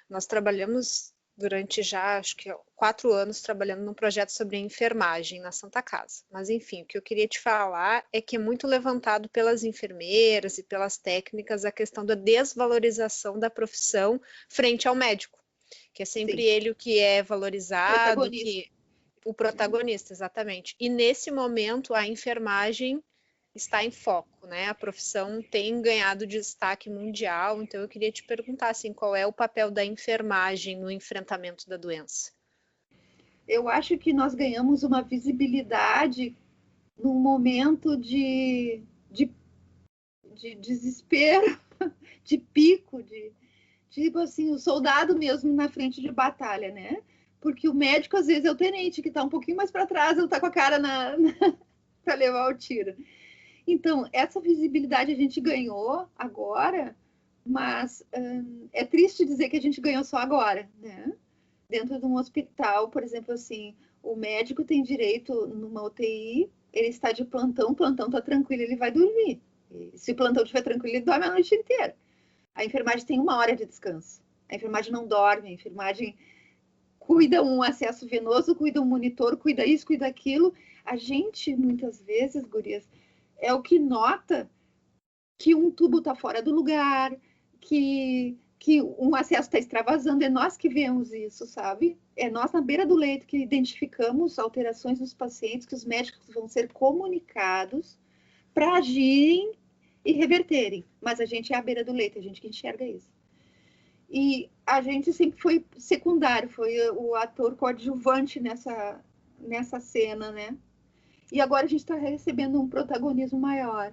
S3: nós trabalhamos durante já, acho que 4 anos, trabalhando num projeto sobre enfermagem na Santa Casa. Mas, enfim, o que eu queria te falar é que é muito levantado pelas enfermeiras e pelas técnicas a questão da desvalorização da profissão frente ao médico, que é sempre
S2: Sim.
S3: ele o que é valorizado,
S2: Protagonista.
S3: O protagonista, exatamente. E nesse momento a enfermagem está em foco, né? A profissão tem ganhado destaque mundial, então eu queria te perguntar assim, qual é o papel da enfermagem no enfrentamento da doença?
S2: Eu acho que nós ganhamos uma visibilidade num momento de desespero, de pico, tipo assim, o soldado mesmo na frente de batalha, né? Porque o médico, às vezes, é o tenente, que está um pouquinho mais para trás, ou está com a cara para levar o tiro. Então, essa visibilidade a gente ganhou agora, mas é triste dizer que a gente ganhou só agora, né? Dentro de um hospital, por exemplo, assim, o médico tem direito numa UTI, ele está de plantão, o plantão está tranquilo, ele vai dormir. E se o plantão estiver tranquilo, ele dorme a noite inteira. A enfermagem tem 1 hora de descanso. A enfermagem não dorme, a enfermagem cuida um acesso venoso, cuida um monitor, cuida isso, cuida aquilo. A gente, muitas vezes, gurias, é o que nota que um tubo está fora do lugar, que um acesso está extravasando, é nós que vemos isso, sabe? É nós na beira do leito que identificamos alterações nos pacientes, que os médicos vão ser comunicados para agirem e reverterem. Mas a gente é à beira do leito, a gente que enxerga isso. E a gente sempre foi secundário, foi o ator coadjuvante nessa cena, né? E agora a gente está recebendo um protagonismo maior.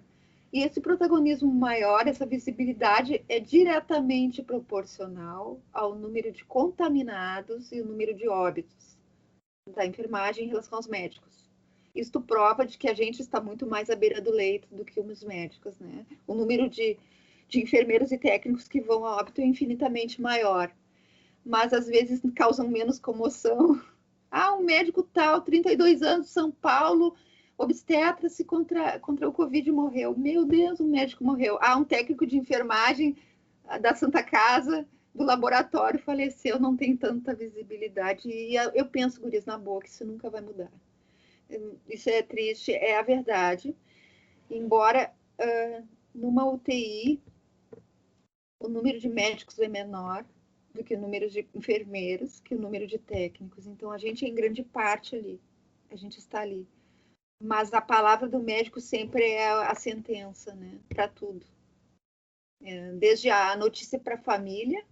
S2: E esse protagonismo maior, essa visibilidade, é diretamente proporcional ao número de contaminados e o número de óbitos da enfermagem em relação aos médicos. Isto prova de que a gente está muito mais à beira do leito do que os médicos, né? O número de enfermeiros e técnicos que vão a óbito é infinitamente maior, mas às vezes causam menos comoção. Um médico tal, 32 anos, São Paulo, obstetra-se contra o Covid e morreu. Meu Deus, um médico morreu. Um técnico de enfermagem da Santa Casa, do laboratório, faleceu, não tem tanta visibilidade. E eu penso, gurias, na boa, que isso nunca vai mudar. Isso é triste, é a verdade. Embora numa UTI o número de médicos é menor do que o número de enfermeiros, que o número de técnicos. Então, a gente é em grande parte ali. A gente está ali. Mas a palavra do médico sempre é a sentença, né? Para tudo. desde a notícia para a família,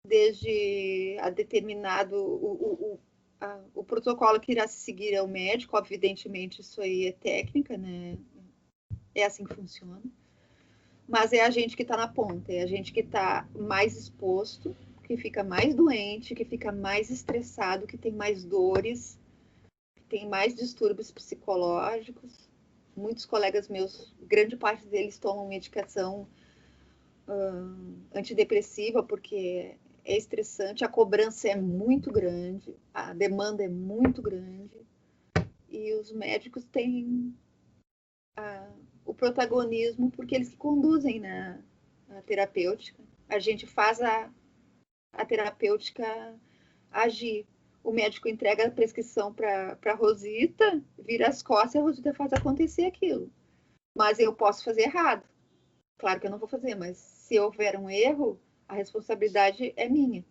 S2: desde a determinado o protocolo que irá se seguir é o médico, evidentemente isso aí é técnica, né? É assim que funciona. Mas é a gente que está na ponta, é a gente que está mais exposto, que fica mais doente, que fica mais estressado, que tem mais dores, que tem mais distúrbios psicológicos. Muitos colegas meus, grande parte deles tomam medicação antidepressiva porque é estressante, a cobrança é muito grande, a demanda é muito grande e os médicos têm o protagonismo porque eles que conduzem a terapêutica. A gente faz a terapêutica agir. O médico entrega a prescrição para a Rosita, vira as costas e a Rosita faz acontecer aquilo. Mas eu posso fazer errado. Claro que eu não vou fazer, mas se houver um erro, a responsabilidade é minha.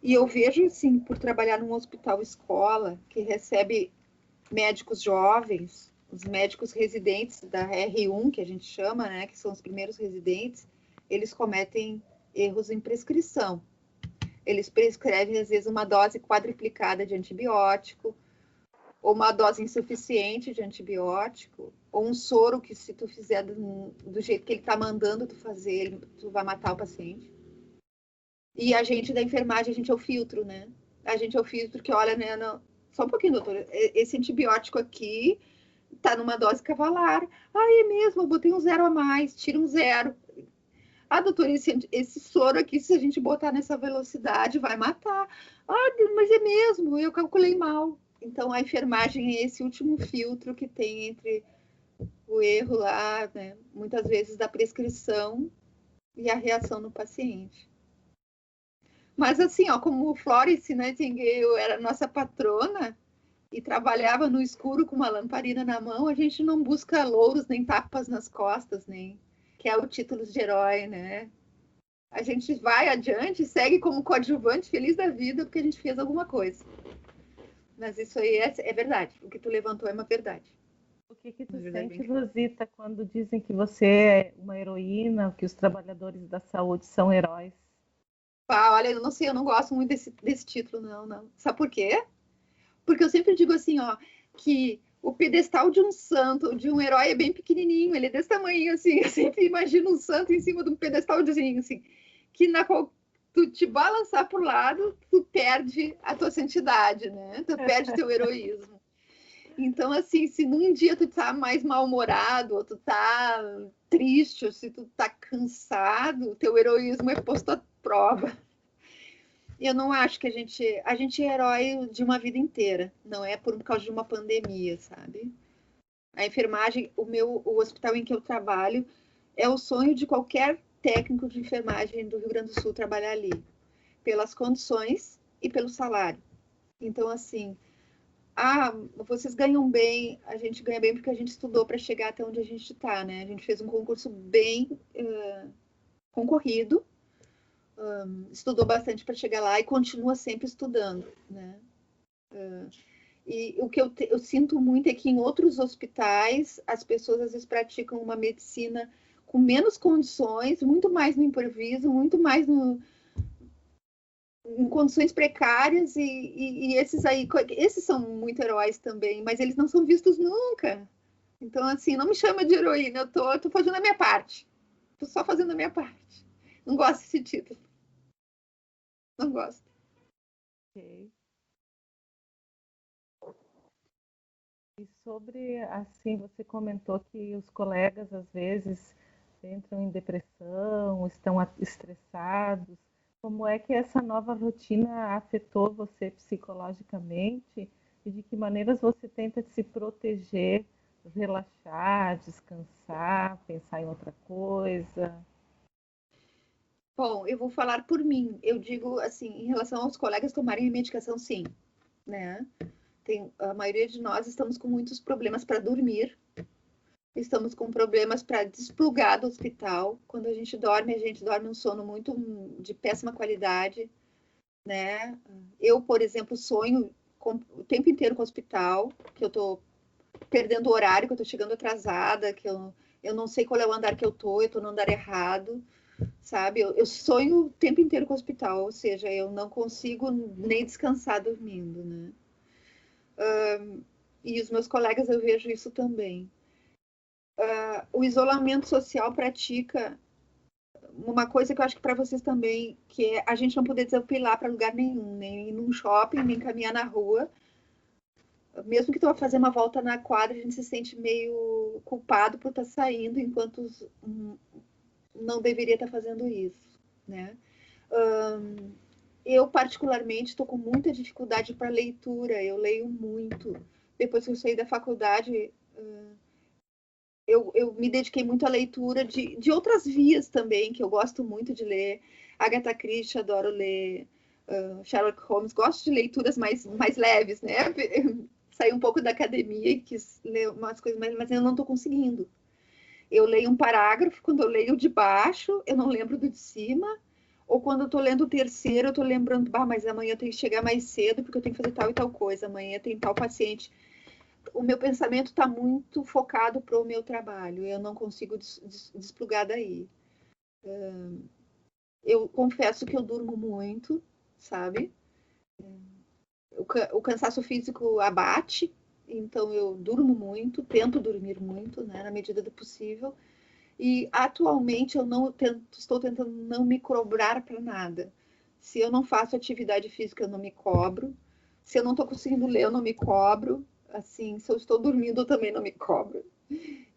S2: E eu vejo, assim, por trabalhar num hospital escola, que recebe médicos jovens, os médicos residentes da R1, que a gente chama, né, que são os primeiros residentes, eles cometem erros em prescrição. Eles prescrevem, às vezes, uma dose quadriplicada de antibiótico, ou uma dose insuficiente de antibiótico, ou um soro que, se tu fizer do jeito que ele está mandando tu fazer, tu vai matar o paciente. E a gente da enfermagem, a gente é o filtro, né? A gente é o filtro que olha, né? Não, só um pouquinho, doutora. Esse antibiótico aqui tá numa dose cavalar. Ah, é mesmo, eu botei um 0 a mais, tira um 0. Ah, doutora, esse soro aqui, se a gente botar nessa velocidade, vai matar. Ah, mas é mesmo, eu calculei mal. Então, a enfermagem é esse último filtro que tem entre o erro lá, né, muitas vezes da prescrição e a reação no paciente. Mas assim, ó, como Florence Nightingale era nossa patrona e trabalhava no escuro com uma lamparina na mão, a gente não busca louros nem tapas nas costas, nem que é o título de herói, né? A gente vai adiante, segue como coadjuvante, feliz da vida, porque a gente fez alguma coisa. Mas isso aí é verdade. O que tu levantou é uma verdade.
S1: O que tu sente, Rosita, quando dizem que você é uma heroína, que os trabalhadores da saúde são heróis?
S2: Ah, olha, eu não sei, eu não gosto muito desse título, não. Sabe por quê? Porque eu sempre digo assim, ó, que o pedestal de um santo, de um herói, é bem pequenininho, ele é desse tamanho, assim, eu sempre imagino um santo em cima de um pedestalzinho, assim, que na qual tu te balançar pro lado, tu perde a tua santidade, né? Tu perde teu heroísmo. Então, assim, se num dia tu tá mais mal-humorado, ou tu tá triste, ou se tu tá cansado, teu heroísmo é posto à prova. Eu não acho que a gente é herói de uma vida inteira, não é por causa de uma pandemia, sabe? A enfermagem, o hospital em que eu trabalho, é o sonho de qualquer técnico de enfermagem do Rio Grande do Sul trabalhar ali, pelas condições e pelo salário. Então, assim, vocês ganham bem, a gente ganha bem porque a gente estudou para chegar até onde a gente está, né? A gente fez um concurso bem concorrido, estudou bastante para chegar lá e continua sempre estudando, né? E o que eu sinto muito é que em outros hospitais as pessoas às vezes praticam uma medicina com menos condições, muito mais no improviso, muito mais em condições precárias e esses são muito heróis também, mas eles não são vistos nunca. Então, assim, não me chama de heroína, eu tô fazendo a minha parte. Tô só fazendo a minha parte. Não gosto desse título. Não gosto.
S1: Ok. E sobre, assim, você comentou que os colegas às vezes entram em depressão, estão estressados. Como é que essa nova rotina afetou você psicologicamente e de que maneiras você tenta se proteger, relaxar, descansar, pensar em outra coisa?
S2: Bom, eu vou falar por mim. Eu digo assim, em relação aos colegas tomarem medicação, sim, né? A maioria de nós estamos com muitos problemas para dormir, estamos com problemas para desplugar do hospital. Quando a gente dorme um sono muito de péssima qualidade, né? Eu, por exemplo, sonho o tempo inteiro com o hospital, que eu tô perdendo o horário, que eu tô chegando atrasada, que eu Eu não sei qual é o andar que eu tô no andar errado, sabe? Eu sonho o tempo inteiro com o hospital, ou seja, eu não consigo nem descansar dormindo, né? E os meus colegas, eu vejo isso também. O isolamento social pratica uma coisa que eu acho que para vocês também, que é a gente não poder desopilar para lugar nenhum, nem ir num shopping, nem caminhar na rua. Mesmo que tu vá fazer uma volta na quadra, a gente se sente meio culpado por estar saindo, enquanto não deveria estar fazendo isso, né? Eu, particularmente, estou com muita dificuldade para leitura, eu leio muito. Depois que eu saí da faculdade, eu me dediquei muito à leitura de outras vias também, que eu gosto muito de ler. Agatha Christie, adoro ler. Sherlock Holmes, gosto de leituras mais leves, né? Saí um pouco da academia e quis ler umas coisas, mas eu não estou conseguindo. Eu leio um parágrafo, quando eu leio o de baixo, eu não lembro do de cima, ou quando eu estou lendo o terceiro, eu estou lembrando, mas amanhã eu tenho que chegar mais cedo, porque eu tenho que fazer tal e tal coisa, amanhã tem tal paciente. O meu pensamento está muito focado para o meu trabalho, eu não consigo desplugar daí. Eu confesso que eu durmo muito, sabe? O cansaço físico abate, então eu durmo muito, tento dormir muito, né, na medida do possível. E atualmente eu estou tentando não me cobrar para nada. Se eu não faço atividade física, eu não me cobro. Se eu não estou conseguindo ler, eu não me cobro. Assim, se eu estou dormindo, eu também não me cobro.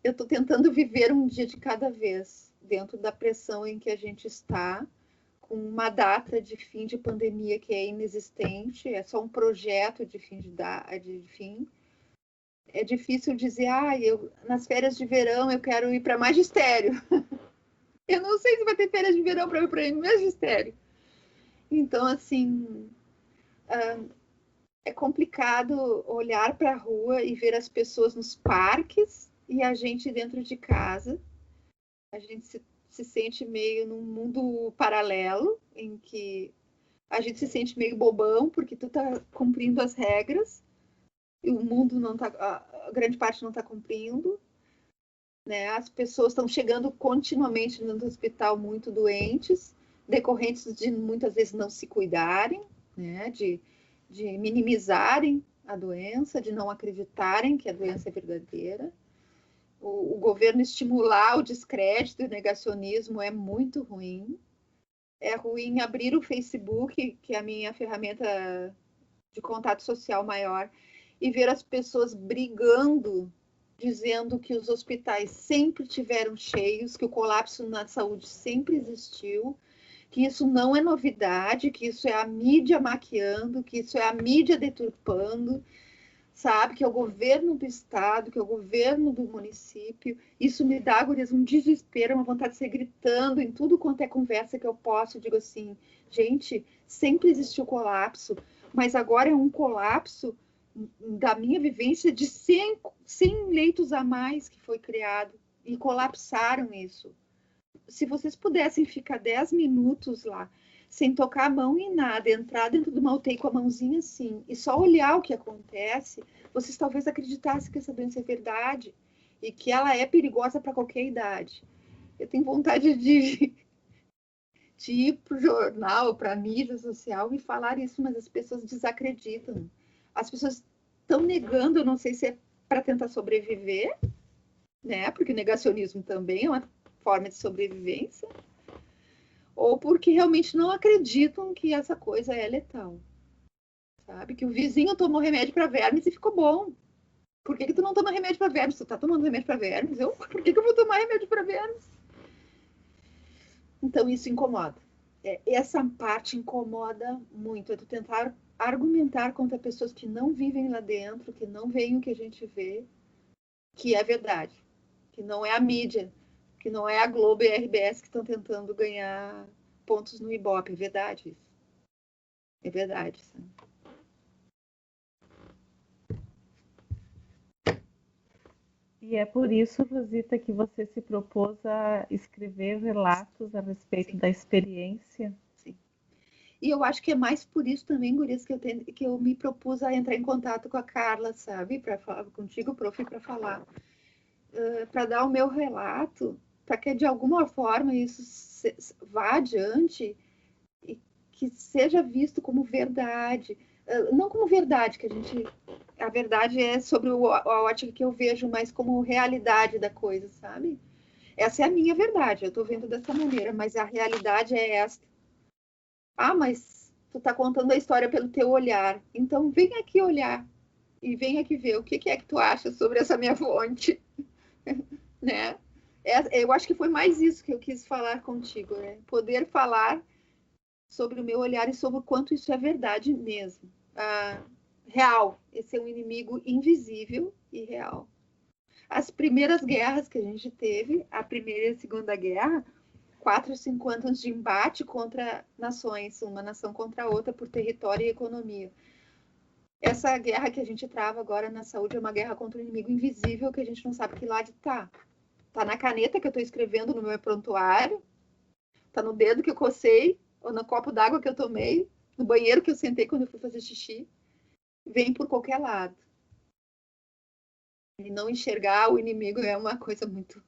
S2: Eu estou tentando viver um dia de cada vez, dentro da pressão em que a gente está, com uma data de fim de pandemia que é inexistente, é só um projeto de fim. É difícil dizer, nas férias de verão eu quero ir para magistério. Eu não sei se vai ter férias de verão para eu ir para magistério. Então, assim, é complicado olhar para a rua e ver as pessoas nos parques e a gente dentro de casa. A gente se sente meio num mundo paralelo, em que a gente se sente meio bobão, porque tu tá cumprindo as regras e o mundo não tá, a grande parte não está cumprindo, né? As pessoas estão chegando continuamente no hospital muito doentes, decorrentes de muitas vezes não se cuidarem, né? De minimizarem a doença, de não acreditarem que a doença é verdadeira. O governo estimular o descrédito e o negacionismo é muito ruim. É ruim abrir o Facebook, que é a minha ferramenta de contato social maior, e ver as pessoas brigando, dizendo que os hospitais sempre tiveram cheios, que o colapso na saúde sempre existiu, que isso não é novidade, que isso é a mídia maquiando, que isso é a mídia deturpando, sabe? Que é o governo do estado, que é o governo do município. Isso me dá, gurias, um desespero, uma vontade de ser gritando em tudo quanto é conversa que eu posso. Eu digo assim, gente, sempre existiu colapso, mas agora é um colapso da minha vivência de 100 leitos a mais que foi criado e colapsaram isso. Se vocês pudessem ficar 10 minutos lá, sem tocar a mão em nada, entrar dentro de uma UTI com a mãozinha assim, e só olhar o que acontece, vocês talvez acreditassem que essa doença é verdade e que ela é perigosa para qualquer idade. Eu tenho vontade de ir para o jornal, para a mídia social e falar isso, mas as pessoas desacreditam. As pessoas estão negando, eu não sei se é para tentar sobreviver, né? Porque o negacionismo também é uma forma de sobrevivência, ou porque realmente não acreditam que essa coisa é letal. Sabe? Que o vizinho tomou remédio para vermes e ficou bom. Por que tu não toma remédio para vermes? Tu tá tomando remédio para vermes? Por que eu vou tomar remédio para vermes? Então isso incomoda. Essa parte incomoda muito. É tu tentar argumentar contra pessoas que não vivem lá dentro, que não veem o que a gente vê, que é verdade. Que não é a mídia, que não é a Globo e a RBS que estão tentando ganhar pontos no Ibope. É verdade isso. É verdade. Sabe?
S1: E é por isso, Rosita, que você se propôs a escrever relatos a respeito da experiência.
S2: Sim. E eu acho que é mais por isso também, gurias, que eu me propus a entrar em contato com a Carla, sabe? Para falar contigo, prof, para falar. para dar o meu relato, para que de alguma forma isso vá adiante e que seja visto como verdade. Não como verdade, a verdade é sobre a ótica que eu vejo, mas como realidade da coisa, sabe? Essa é a minha verdade, eu estou vendo dessa maneira, mas a realidade é esta. Ah, mas tu está contando a história pelo teu olhar, então vem aqui olhar e vem aqui ver o que é que tu acha sobre essa minha fonte, né? Eu acho que foi mais isso que eu quis falar contigo, né? Poder falar sobre o meu olhar e sobre o quanto isso é verdade mesmo. Real. Esse é um inimigo invisível e real. As primeiras guerras que a gente teve, a Primeira e a Segunda Guerra, 4 ou 5 anos de embate contra nações, uma nação contra a outra por território e economia. Essa guerra que a gente trava agora na saúde é uma guerra contra um inimigo invisível que a gente não sabe que lado está. Está na caneta que eu estou escrevendo no meu prontuário, está no dedo que eu cocei, ou no copo d'água que eu tomei, no banheiro que eu sentei quando eu fui fazer xixi. Vem por qualquer lado. E não enxergar o inimigo é uma coisa muito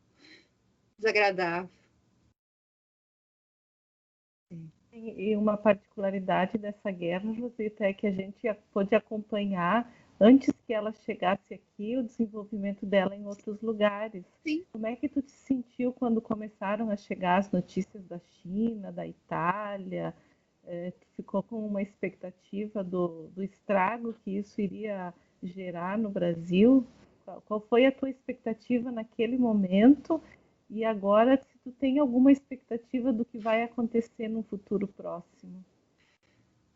S2: desagradável.
S1: E uma particularidade dessa guerra, Rosita, é que a gente pôde acompanhar, antes que ela chegasse aqui, o desenvolvimento dela em outros lugares.
S2: Sim.
S1: Como é que tu te sentiu quando começaram a chegar as notícias da China, da Itália? Tu ficou com uma expectativa do estrago que isso iria gerar no Brasil? Qual foi a tua expectativa naquele momento? E agora, se tu tem alguma expectativa do que vai acontecer no futuro próximo?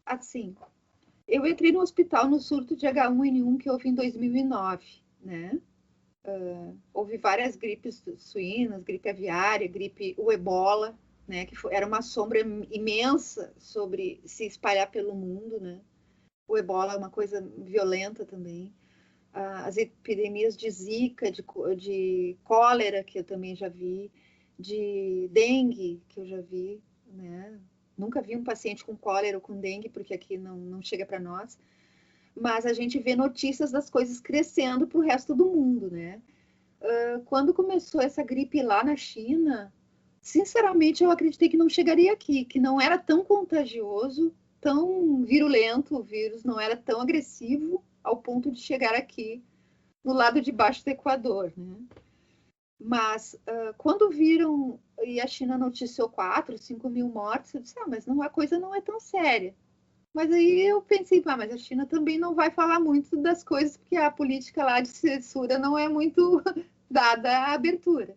S2: Assim, eu entrei no hospital no surto de H1N1 que houve em 2009, né? Houve várias gripes suínas, gripe aviária, o ebola, né? Que era uma sombra imensa sobre se espalhar pelo mundo, né? O ebola é uma coisa violenta também. As epidemias de zika, de cólera, que eu também já vi, de dengue, que eu já vi, né? Nunca vi um paciente com cólera ou com dengue, porque aqui não chega para nós. Mas a gente vê notícias das coisas crescendo para o resto do mundo, né? Quando começou essa gripe lá na China, sinceramente eu acreditei que não chegaria aqui, que não era tão contagioso, tão virulento, o vírus não era tão agressivo ao ponto de chegar aqui no lado de baixo do Equador, né? Mas quando viram, e a China noticiou 4, 5 mil mortes, eu disse, mas a coisa não é tão séria. Mas aí eu pensei, mas a China também não vai falar muito das coisas, porque a política lá de censura não é muito dada à abertura.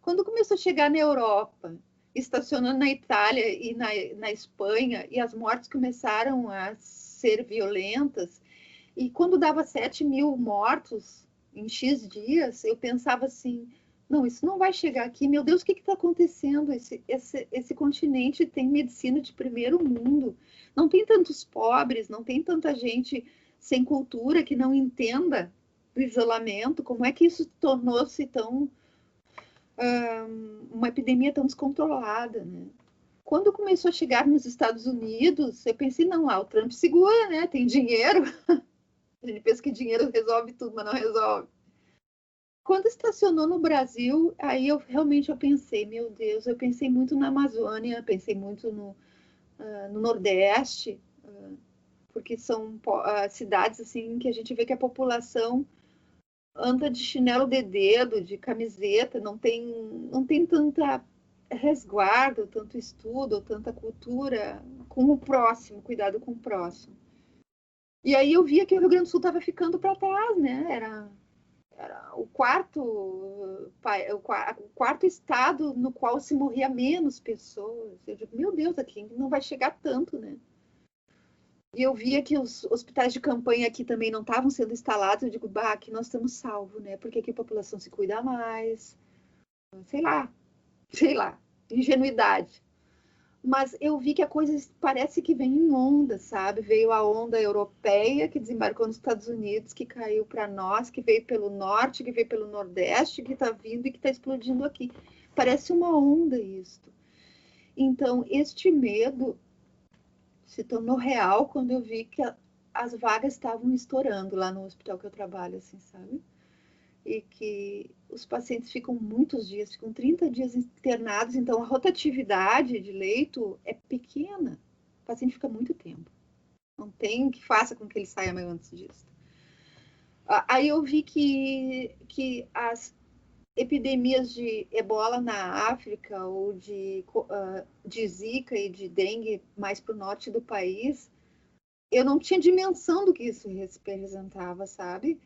S2: Quando começou a chegar na Europa, estacionando na Itália e na Espanha, e as mortes começaram a ser violentas, e quando dava 7 mil mortos em X dias, eu pensava assim, não, isso não vai chegar aqui, meu Deus, o que está acontecendo? Esse continente tem medicina de primeiro mundo, não tem tantos pobres, não tem tanta gente sem cultura que não entenda do isolamento, como é que isso tornou-se tão uma epidemia tão descontrolada, né? Quando começou a chegar nos Estados Unidos, eu pensei, não, o Trump segura, né? Tem dinheiro. A gente pensa que dinheiro resolve tudo, mas não resolve. Quando estacionou no Brasil, aí eu pensei, meu Deus, eu pensei muito na Amazônia, pensei muito no Nordeste, porque são cidades assim que a gente vê que a população anda de chinelo de dedo, de camiseta, não tem tanta resguardo, tanto estudo, tanta cultura com o próximo, cuidado com o próximo. E aí eu via que o Rio Grande do Sul estava ficando para trás, né? Era o quarto estado no qual se morria menos pessoas. Eu digo, meu Deus, aqui não vai chegar tanto, né? E eu via que os hospitais de campanha aqui também não estavam sendo instalados. Eu digo, aqui nós estamos salvos, né? Porque aqui a população se cuida mais. Sei lá, ingenuidade. Mas eu vi que a coisa parece que vem em onda, sabe? Veio a onda europeia que desembarcou nos Estados Unidos, que caiu para nós, que veio pelo norte, que veio pelo nordeste, que está vindo e que está explodindo aqui. Parece uma onda isso. Então, este medo se tornou real quando eu vi que as vagas estavam estourando lá no hospital que eu trabalho, assim, sabe? e que os pacientes ficam muitos dias, ficam 30 dias internados, então a rotatividade de leito é pequena. O paciente fica muito tempo. Não tem que faça com que ele saia mais antes disso. Aí eu vi que as epidemias de ebola na África ou de zika e de dengue mais para o norte do país, eu não tinha dimensão do que isso representava, sabe?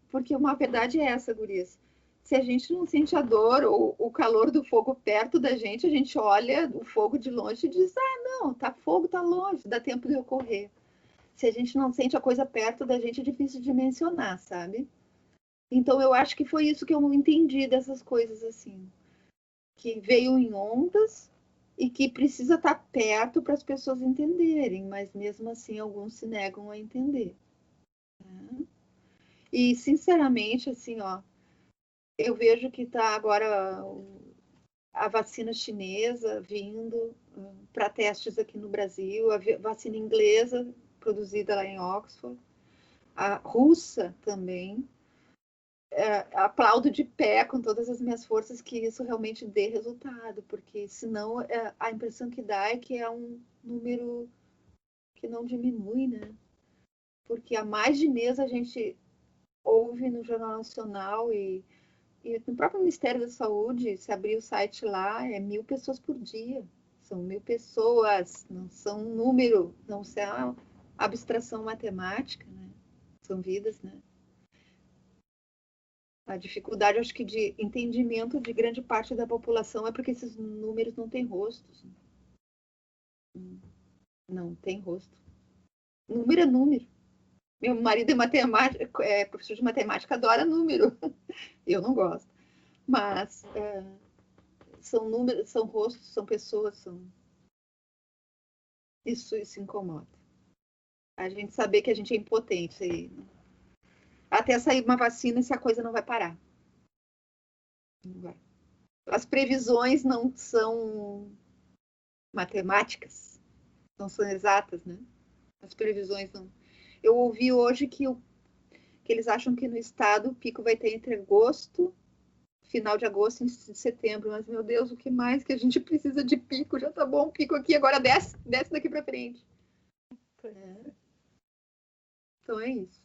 S2: Porque uma verdade é essa, gurias. Se a gente não sente a dor ou o calor do fogo perto da gente, a gente olha o fogo de longe e diz, não, fogo tá longe, dá tempo de ocorrer. Se a gente não sente a coisa perto da gente, é difícil de mencionar, sabe? Então, eu acho que foi isso que eu não entendi dessas coisas, assim. Que veio em ondas e que precisa estar perto para as pessoas entenderem, mas mesmo assim, alguns se negam a entender. Né? E, sinceramente, assim, eu vejo que está agora a vacina chinesa vindo para testes aqui no Brasil, a vacina inglesa produzida lá em Oxford, a russa também. Aplaudo de pé com todas as minhas forças que isso realmente dê resultado, porque senão a impressão que dá é que é um número que não diminui, né? Porque há mais de mês a gente ouve no Jornal Nacional e no próprio Ministério da Saúde, se abrir o site lá, é 1.000 pessoas por dia. São 1.000 pessoas, não são um número, não são abstração matemática, né? São vidas, né? A dificuldade, acho que, de entendimento de grande parte da população é porque esses números não têm rostos. Não tem rosto. Número é número. Meu marido é matemático, professor de matemática, adora número. Eu não gosto. Mas são números, são rostos, são pessoas, isso incomoda. A gente saber que a gente é impotente. Até sair uma vacina, se a coisa não vai parar. Não vai. As previsões não são matemáticas, não são exatas, né? As previsões não. Eu ouvi hoje que eles acham que no estado o pico vai ter entre agosto, final de agosto e setembro. Mas, meu Deus, o que mais que a gente precisa de pico? Já tá bom o pico aqui, agora desce daqui para frente. Então é isso.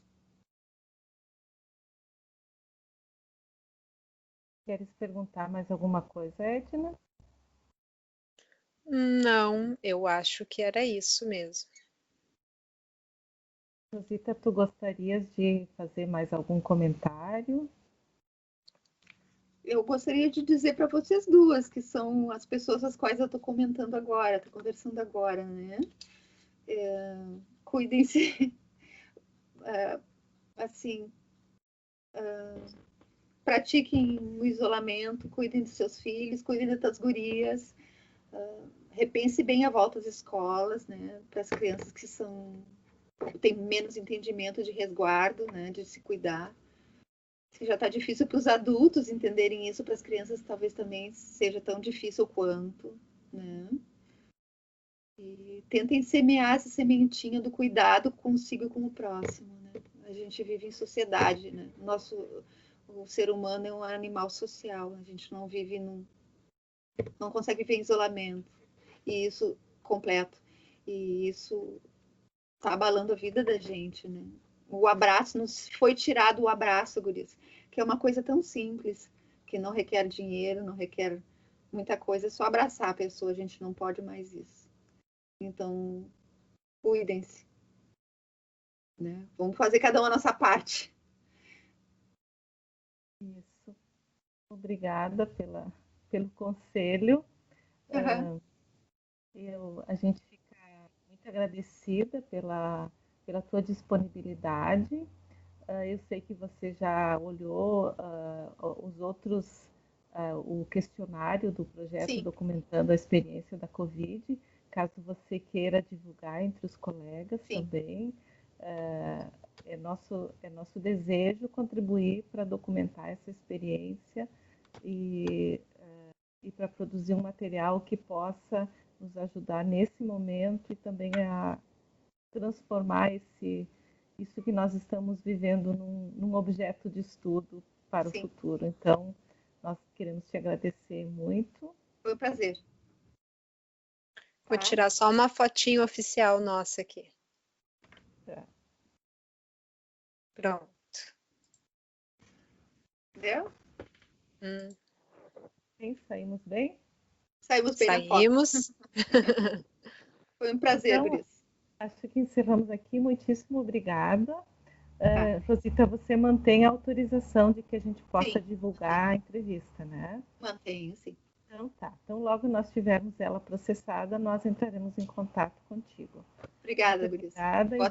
S1: Queres perguntar mais alguma coisa, Edna?
S3: Não, eu acho que era isso mesmo.
S1: Rosita, tu gostarias de fazer mais algum comentário?
S2: Eu gostaria de dizer para vocês duas, que são as pessoas às quais eu estou comentando agora, estou conversando agora, né? Cuidem-se, assim, pratiquem o isolamento, cuidem dos seus filhos, cuidem das gurias, repense bem a volta às escolas, né? Para as crianças que têm menos entendimento de resguardo, né? De se cuidar. Se já está difícil para os adultos entenderem isso, para as crianças talvez também seja tão difícil quanto, né? E tentem semear essa sementinha do cuidado consigo e com o próximo, né? A gente vive em sociedade, né? O ser humano é um animal social, a gente não vive não consegue viver em isolamento, e isso completo, e isso está abalando a vida da gente, né? O abraço, nos foi tirado o abraço, guris, que é uma coisa tão simples, que não requer dinheiro, não requer muita coisa, é só abraçar a pessoa, a gente não pode mais isso. Então, cuidem-se, né? Vamos fazer cada um a nossa parte.
S1: Isso. Obrigada pelo conselho.
S2: Uhum.
S1: A gente fica muito agradecida pela tua disponibilidade. Eu sei que você já olhou os outros, o questionário do projeto
S2: Sim.
S1: documentando a experiência da Covid, caso você queira divulgar entre os colegas. Sim. Também. É nosso desejo contribuir para documentar essa experiência e para produzir um material que possa nos ajudar nesse momento e também a transformar isso que nós estamos vivendo num objeto de estudo para
S2: Sim.
S1: o futuro. Então, nós queremos te agradecer muito.
S2: Foi um prazer.
S3: Vou tirar só uma fotinho oficial nossa aqui.
S1: Tá.
S3: Pronto.
S2: Entendeu?
S1: Sim, saímos bem?
S2: Saímos bem na foto.
S3: Saímos.
S2: Foi um prazer,
S1: Então,
S2: Gurias.
S1: acho que encerramos aqui. Muitíssimo obrigada. Rosita, você mantém a autorização de que a gente possa divulgar a entrevista, né?
S2: Mantenho, sim.
S1: Então tá. Então, logo nós tivermos ela processada, nós entraremos em contato contigo.
S2: Obrigada, Gurias.
S1: Obrigada e boa